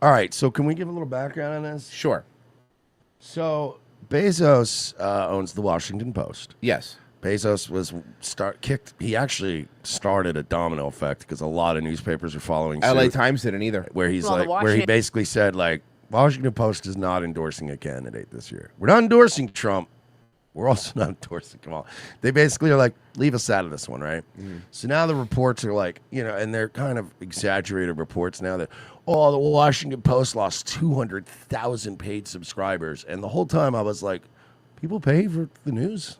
right. So can we give a little background on this? Sure. So Bezos owns the Washington Post. Yes. Bezos was he actually started a domino effect because a lot of newspapers are following suit. LA Times didn't either. Where he's Well, the where he Washington- basically said like, Washington Post is not endorsing a candidate this year. We're not endorsing Trump. We're also not endorsing Kamala. They basically are like, leave us out of this one, right? So now the reports are like, and they're kind of exaggerated reports now that, the Washington Post lost 200,000 paid subscribers. And the whole time I was like, people pay for the news?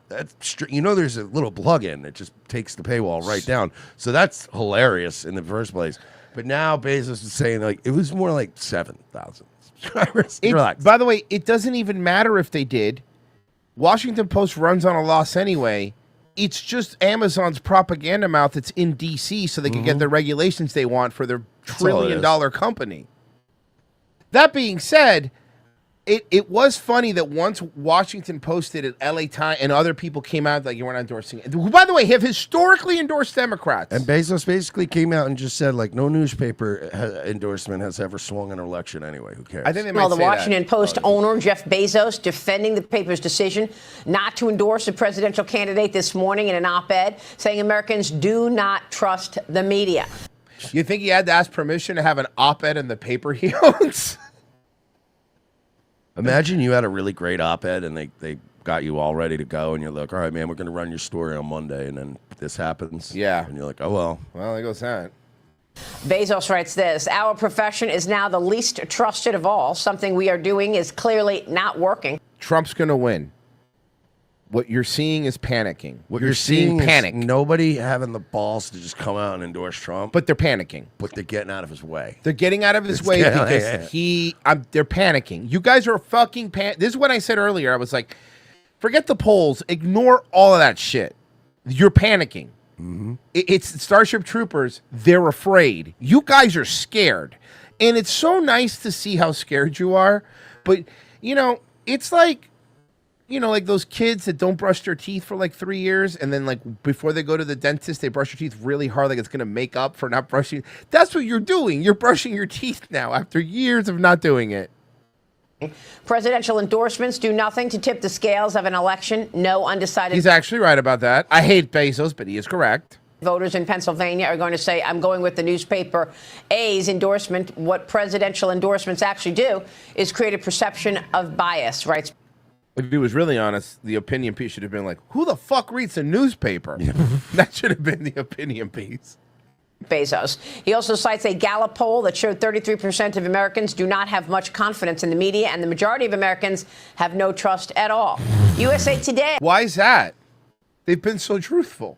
That's there's a little plug-in that just takes the paywall right down. So that's hilarious in the first place. But now Bezos is saying like it was more like 7,000 subscribers. Relax. By the way, it doesn't even matter if they did. Washington Post runs on a loss anyway. It's just Amazon's propaganda mouth that's in D.C. so they can get the regulations they want for their $1 trillion company. That being said, it was funny that once Washington posted at LA Times and other people came out like, you weren't endorsing it. Who, by the way, have historically endorsed Democrats. And Bezos basically came out and just said, like, no newspaper endorsement has ever swung an election anyway. Who cares? I think they Well, might the say Washington that. Post owner, Jeff Bezos, defending the paper's decision not to endorse a presidential candidate this morning in an op-ed, saying Americans do not trust the media. You think he had to ask permission to have an op-ed in the paper he owns? Imagine you had a really great op-ed and they got you all ready to go and you're like, all right, man, we're going to run your story on Monday. And then this happens. Yeah. And you're like, oh, well. Well, there goes that. Bezos writes this: our profession is now the least trusted of all. Something we are doing is clearly not working. Trump's going to win. What you're seeing is panicking. What you're seeing is panic. nobody having the balls to just come out and endorse Trump. But they're panicking. But they're getting out of his way. They're getting out of his way because they're panicking. You guys are fucking This is what I said earlier. I was like, forget the polls. Ignore all of that shit. You're panicking. It's Starship Troopers. They're afraid. You guys are scared. And it's so nice to see how scared you are. But, it's like, like those kids that don't brush their teeth for like 3 years, and then like before they go to the dentist, they brush their teeth really hard, like it's going to make up for not brushing. That's what you're doing. You're brushing your teeth now after years of not doing it. Presidential endorsements do nothing to tip the scales of an election. No undecided. He's actually right about that. I hate Bezos, but he is correct. Voters in Pennsylvania are going to say, I'm going with the newspaper A's endorsement. What presidential endorsements actually do is create a perception of bias, writes. If he was really honest, the opinion piece should have been like, who the fuck reads a newspaper? That should have been the opinion piece. Bezos. He also cites a Gallup poll that showed 33% of Americans do not have much confidence in the media, and the majority of Americans have no trust at all. USA Today. Why is that? They've been so truthful.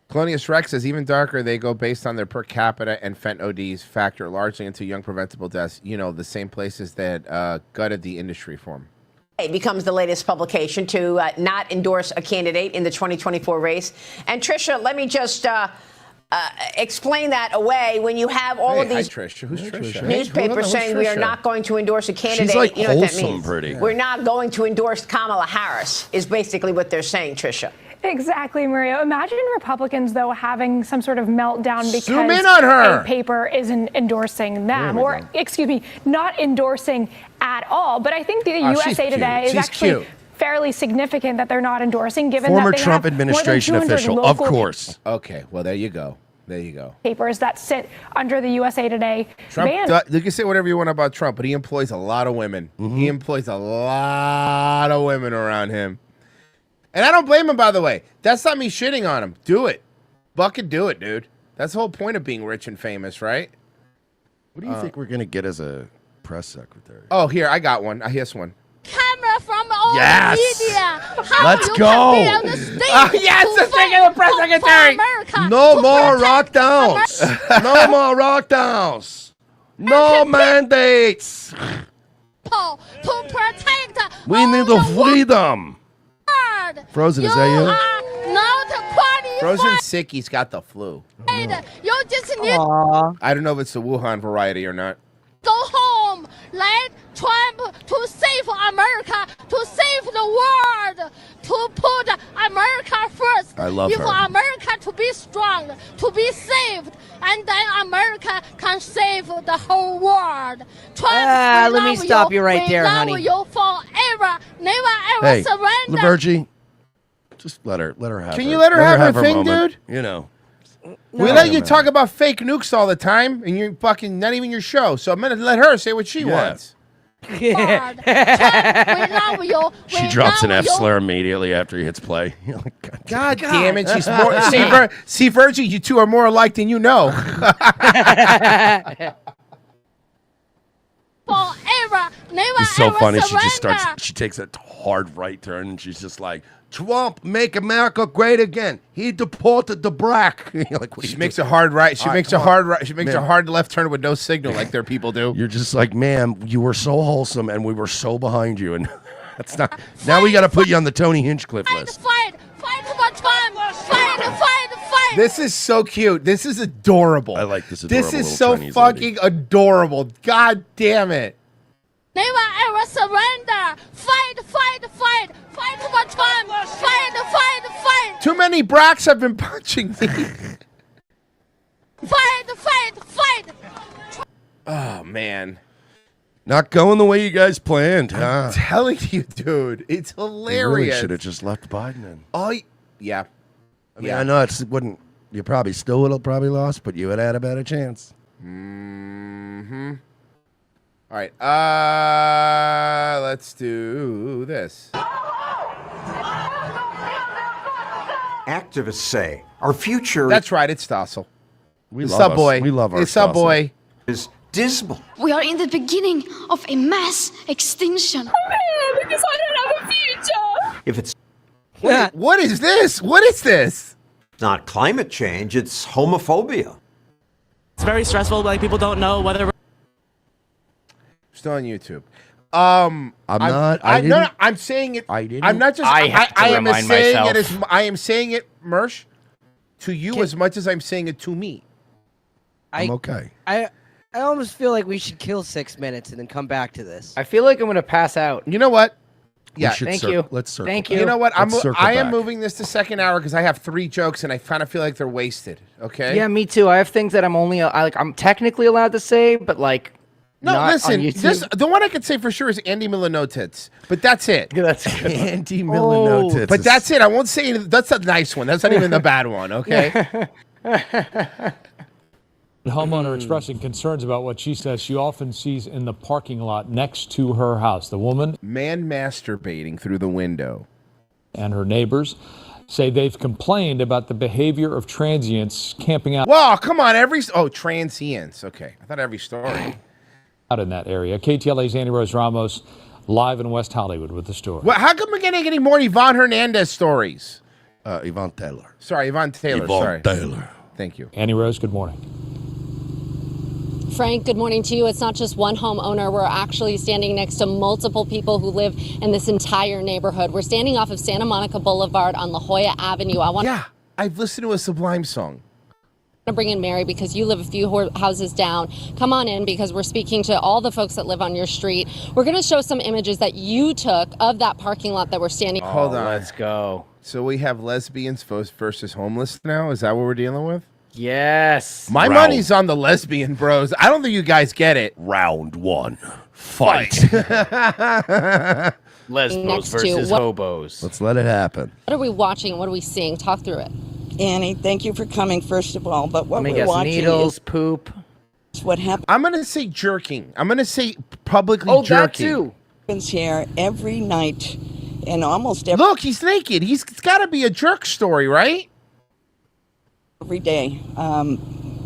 Colonius Rex says even darker, they go based on their per capita and fent ODs factor largely into young preventable deaths. You know, the same places that gutted the industry for them. It becomes the latest publication to not endorse a candidate in the 2024 race. And Tricia, let me just explain that away. When you have all of these newspapers saying we are not going to endorse a candidate, She's like you know what that wholesome means? pretty. We're not going to endorse Kamala Harris is basically what they're saying, Tricia. Exactly, Maria. Imagine Republicans, though, having some sort of meltdown because Zoom in on her. a paper isn't endorsing them, or, excuse me, not endorsing at all. But I think the USA Today is actually fairly significant that they're not endorsing, given Former that they Trump have administration more than 200 official, local of course. Okay, well, there you go. There you go. papers that sit under the USA Today Trump, ban. you can say whatever you want about Trump, but he employs a lot of women. He employs a lot of women around him. And I don't blame him, by the way. That's not me shitting on him. Do it. Fucking do it, dude. That's the whole point of being rich and famous, right? What do you think we're going to get as a press secretary? Oh, here, I got one. Here's one. Camera from all Yes! media. How Let's you go! can be on the stage Yes, to the thing of the press fight secretary! for America, No to more protect lockdowns. No more lockdowns. No mandates. people, to protect We need the freedom. world. Frozen, is You that you? are not qualified. Frozen sick, he's got the flu. You just need I don't know if it's the Wuhan variety or not. go home. Let Trump to save America, to save the world, to put America first. I love if her. America to be strong, to be saved, and then America can save the whole world. Trump, we let me love stop you. you right We there, love honey. you forever. Never ever Hey, surrender. Lavergy, just let her have Can her. you let her have her thing, moment. dude? You know. We let you talk about fake nukes all the time, and you're fucking not even your show. So I'm gonna let her say what she wants. Trump, we love you. She drops an F slur immediately after he hits play. You're like, God damn it, she's more. See, Virgie, you two are more alike than you know. Forever, never It's so ever funny. surrender. She just starts. She takes a hard right turn, and she's just like, "Trump, make America great again. He deported the black." You're like, what She makes a hard right. She makes a hard right. She makes a hard left turn with no signal, like their people do. You're just like, ma'am, you were so wholesome, and we were so behind you, and that's not. Now we got to put you on the Tony Hinchcliffe list. Fight for Trump. Fight. This is so cute. This is adorable. I like this. This adorable is little so Chinese fucking lady. adorable. God damn it. Never ever surrender. Fight for Trump. Fight. Too many bracks have been punching me. Fight. Oh man. Not going the way you guys planned. I'm telling you, dude. It's You hilarious. really should have just left Biden in. Oh, yeah. I mean, I know it wouldn't. You probably still would have probably lost, but you would have had a better chance. Mm-hmm. All right. Let's do this. Activists say our future. That's right. It's Stossel. We The love Subway. us. We love our It's Subway. Is dismal. We are in the beginning of a mass extinction. Because I don't have a future. If it's Wait, what is this? What is this? not climate change, it's homophobia. It's very stressful. Like people don't know whether. Still on YouTube. I'm not. No, I'm saying it. I didn't. I'm not just. I have to am remind saying myself. it as I am saying it, Mersh, to you as much as I'm saying it to me. I'm okay. I almost feel like we should kill 6 minutes and then come back to this. I feel like I'm gonna pass out. You know what? We Yeah. should Thank cir- you. Let's circle. Thank back. you. You know what? Let's circle I am back. moving this to second hour because I have 3 jokes and I kind of feel like they're wasted. Okay. Yeah, me too. I have things that I'm only I'm technically allowed to say, but like No, not listen. on YouTube. The one I can say for sure is Andy Milanotits, but that's it. That's a good one. Andy Milanotits. But that's it. I won't say any, that's a nice one. That's not even the bad one. Okay. The homeowner expressing concerns about what she says she often sees in the parking lot next to her house. The woman Man masturbating through the window. and her neighbors say they've complained about the behavior of transients camping out. Well, come on, transients. Okay, I thought every story. Out in that area. KTLA's Andy Rose Ramos live in West Hollywood with the story. Well, how come we're getting any more Yvonne Hernandez stories? Yvonne Taylor. Sorry, Yvonne Taylor. Yvonne Taylor. Thank you. Andy Rose, good morning. Frank, good morning to you. It's not just one homeowner. We're actually standing next to multiple people who live in this entire neighborhood. We're standing off of Santa Monica Boulevard on La Jolla Avenue. I've listened to a Sublime song. To bring in Mary because you live a few houses down. Come on in because we're speaking to all the folks that live on your street. We're going to show some images that you took of that parking lot that we're standing. Hold on. Let's go. So we have lesbians versus homeless now? Is that what we're dealing with? Yes. My money's on the lesbian bros. I don't think you guys get it. Round one. Fight. Lesbos versus hobos. Let's let it happen. What are we watching? What are we seeing? Talk through it. Annie, thank you for coming, first of all. But what we're watching needles, poop. is what happens. I'm going to say jerking. I'm going to say publicly jerking. That too. Happens here every night and almost every... Look, he's naked. It's got to be a jerk story, right? Every day.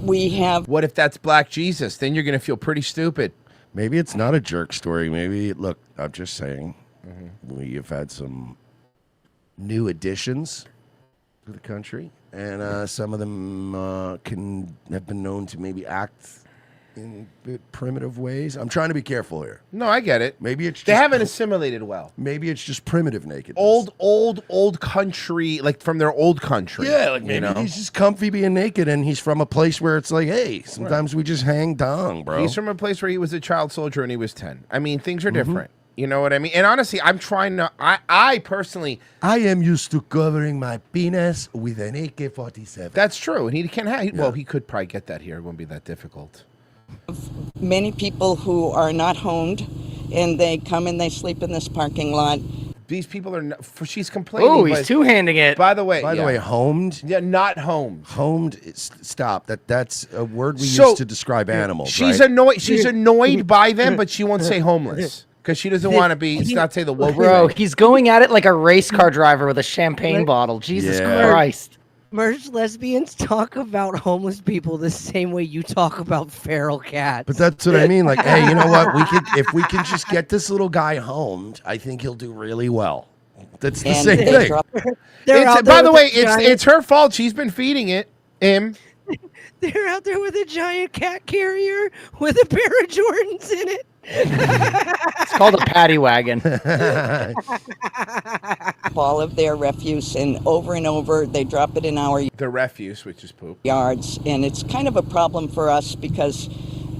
We have... What if that's Black Jesus? Then you're going to feel pretty stupid. Maybe it's not a jerk story. Maybe, look, I'm just saying, we've had some new additions to the country, and some of them have been known to maybe act in a bit primitive ways. I'm trying to be careful here. No, I get it. Maybe it's they haven't assimilated well. Maybe it's just primitive nakedness. Old country, like from their old country. Yeah, like maybe he's just comfy being naked, and he's from a place where it's like, hey, sometimes we just hang dong, bro. He's from a place where he was a child soldier and he was 10. I mean, things are different. You know what I mean? And honestly, I'm trying to. I personally, I am used to covering my penis with an AK-47. That's true, and he can have. Well, he could probably get that here. It wouldn't be that difficult. Many people who are not homed, and they come and they sleep in this parking lot. These people are. She's complaining. Oh, he's two-handing it. By the way, homed. Yeah, not homed. Homed. Stop. That's a word we use to describe animals. She's right? annoyed. She's annoyed by them, but she won't say homeless. Because she doesn't want to be, not say the woke Bro, thing. he's going at it like a race car driver with a champagne bottle. Jesus Christ. Merged lesbians talk about homeless people the same way you talk about feral cats. But that's what I mean. Like, hey, you know what? If we can just get this little guy homed, I think he'll do really well. That's the same thing. By the way, it's her fault. She's been feeding him. They're out there with a giant cat carrier with a pair of Jordans in it. It's called a paddy wagon. All of their refuse, and over they drop it in our the refuse, which is poop yards, and it's kind of a problem for us because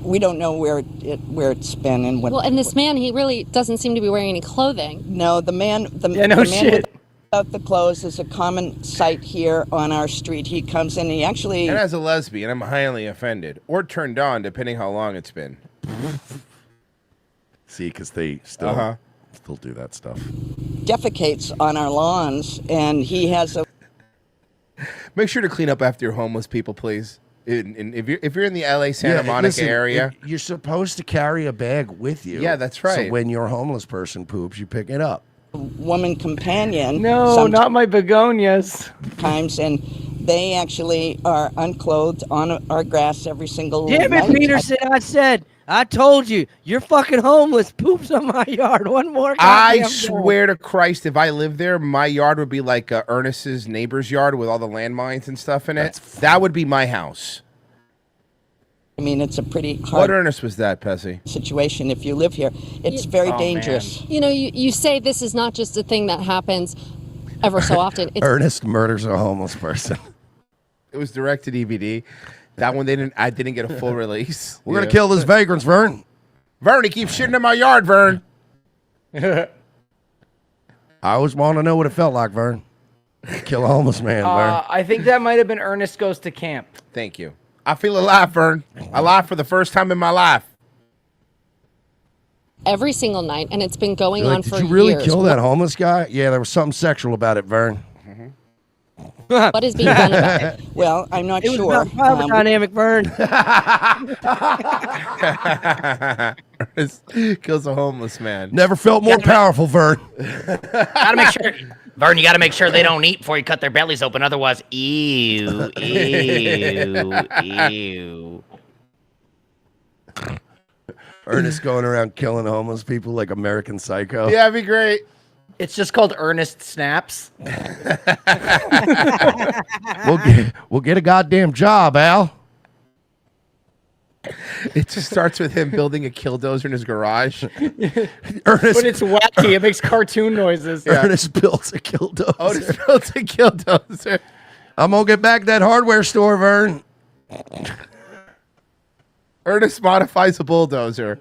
we don't know where it's been and what. Well, and this man, he really doesn't seem to be wearing any clothing. No, the man without the clothes is a common sight here on our street. He comes in, he actually. And as a lesbian, I'm highly offended or turned on, depending how long it's been. See, because they still do that stuff. Defecates on our lawns, and he has a. Make sure to clean up after your homeless people, please. If you're in the LA Santa Monica area, you're supposed to carry a bag with you. Yeah, that's right. So when your homeless person poops, you pick it up. Woman companion. No, not my begonias. Times, and they actually are unclothed on our grass every single Damn night. it, Peterson! I told you, you're fucking homeless. Poops on my yard. One more. I swear to Christ, if I lived there, my yard would be like Ernest's neighbor's yard with all the landmines and stuff in it. That would be my house. I mean, it's a pretty hard. What Ernest was that, Pessy? Situation if you live here. It's very dangerous. You know, you say this is not just a thing that happens ever so often. Ernest murders a homeless person. It was direct to DVD. That one I didn't get a full release. We're gonna kill this vagrants, Vern. Vern, he keeps shitting in my yard, Vern. I always want to know what it felt like, Vern. Kill a homeless man, Vern. I think that might have been Ernest Goes to Camp. Thank you. I feel alive, Vern. Alive for the first time in my life. Every single night, and it's been going on for years. Did you really kill that homeless guy? Yeah, there was something sexual about it, Vern. What is being done about it? Well, I'm not It was sure. about power dynamic, Vern. Ernest kills a homeless man. Never felt more powerful, Vern. Gotta make sure. Vern, you got to make sure they don't eat before you cut their bellies open. Otherwise, ew, ew. Ernest going around killing homeless people like American Psycho. Yeah, that'd be great. It's just called Ernest Snaps. We'll get a goddamn job, Al. It just starts with him building a killdozer in his garage. Ernest, But it's wacky. It makes cartoon noises. Ernest builds a killdozer. Ernest builds a killdozer. I'm gonna get back that hardware store, Vern. Ernest modifies a bulldozer.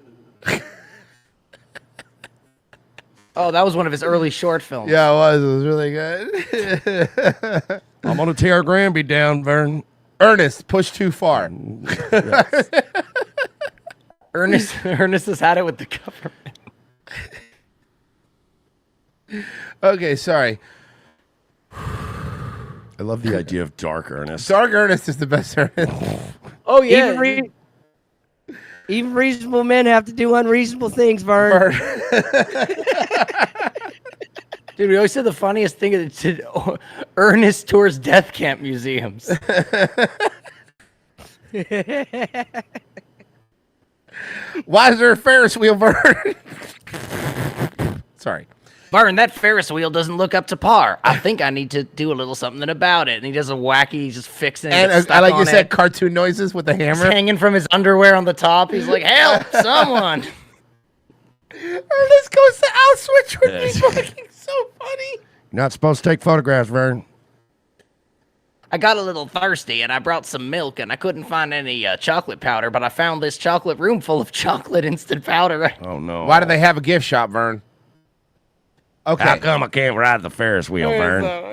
Oh, that was one of his early short films. Yeah, it was. It was really good. I'm gonna tear Granby down, Vern. Ernest, push too far. Ernest has had it with the government. Okay, sorry. I love the idea of Dark Ernest. Dark Ernest is the best Ernest. Oh yeah. Even reasonable men have to do unreasonable things, Vern. Dude, we always said the funniest thing is Ernest tours death camp museums. Why is there a Ferris wheel, Vern? Sorry. Vern, that Ferris wheel doesn't look up to par. I think I need to do a little something about it. And he does a wacky, he's just fixing it. And I like you said, cartoon noises with the hammer. He's hanging from his underwear on the top. He's like, help, someone. Ernest goes to Auschwitz with me fucking so funny. You're not supposed to take photographs, Vern. I got a little thirsty and I brought some milk and I couldn't find any chocolate powder, but I found this chocolate room full of chocolate instant powder. Oh, no. Why do they have a gift shop, Vern? Okay. How come I can't ride the Ferris wheel, Vern?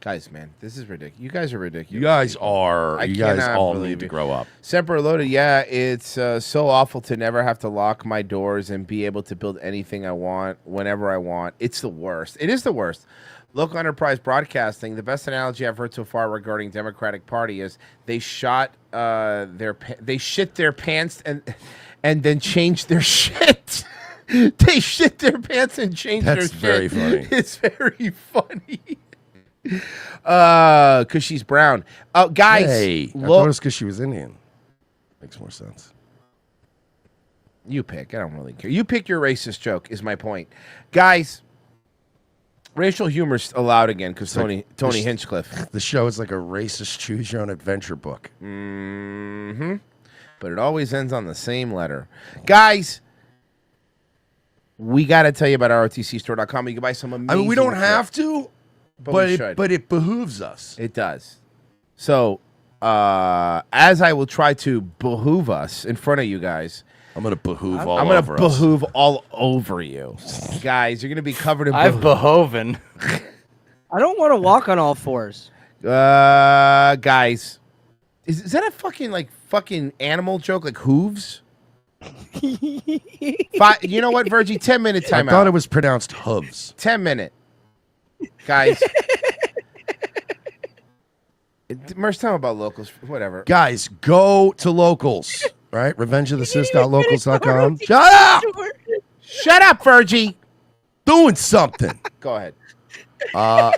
Guys, man, this is ridiculous. You guys are ridiculous. You guys are. You guys cannot all believe need to it. grow up. Semper Loaded, yeah, it's so awful to never have to lock my doors and be able to build anything I want whenever I want. It's the worst. It is the worst. Local Enterprise Broadcasting, the best analogy I've heard so far regarding Democratic Party is they shit their pants and then change their shit. They shit their pants and change their shit. That's very funny. It's very funny. Because she's brown. Guys, Hey, I thought it was because she was Indian. Makes more sense. You pick. I don't really care. You pick your racist joke, is my point. Guys, racial humor's allowed again because Tony Hinchcliffe. The show is like a racist choose your own adventure book. Mm-hmm. But it always ends on the same letter. Guys, we got to tell you about ROTCstore.com. You can buy some amazing I mean, we don't shit. have to, But we should. but it behooves us. It does. So, as I will try to behoove us in front of you guys, I'm going to behoove all I'm going to over us. behoove all over you. Guys, you're going to be covered in I've behoven. I don't want to walk on all fours. Guys, is that a fucking animal joke like hooves? You know what, Virgie? 10-minute timeout. I thought it was pronounced hooves. 10-minute. Guys. Merch, tell them about locals. Whatever. Guys, go to locals. Right? RevengeoftheSys.locals.com. Shut up! Shut up, Virgie. Doing something. Go ahead. I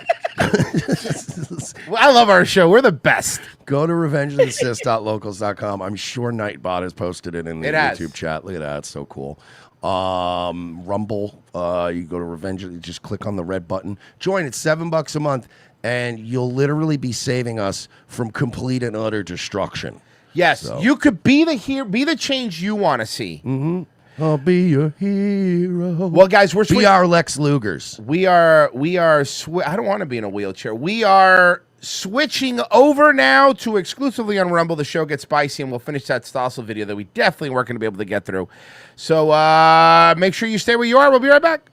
love our show. We're the best. Go to RevengeoftheSys.locals.com. I'm sure Nightbot has posted it in the YouTube chat. Look at that. It's so cool. Rumble. You go to Revenge. You just click on the red button. Join. It's $7 a month, and you'll literally be saving us from complete and utter destruction. Yes, So- you could be the change you want to see. Mm-hmm. I'll be your hero. Well, guys, we're be our Lex Lugers. We are. I don't want to be in a wheelchair. We are switching over now to exclusively on Rumble. The show gets spicy, and we'll finish that Stossel video that we definitely weren't going to be able to get through. So make sure you stay where you are. We'll be right back.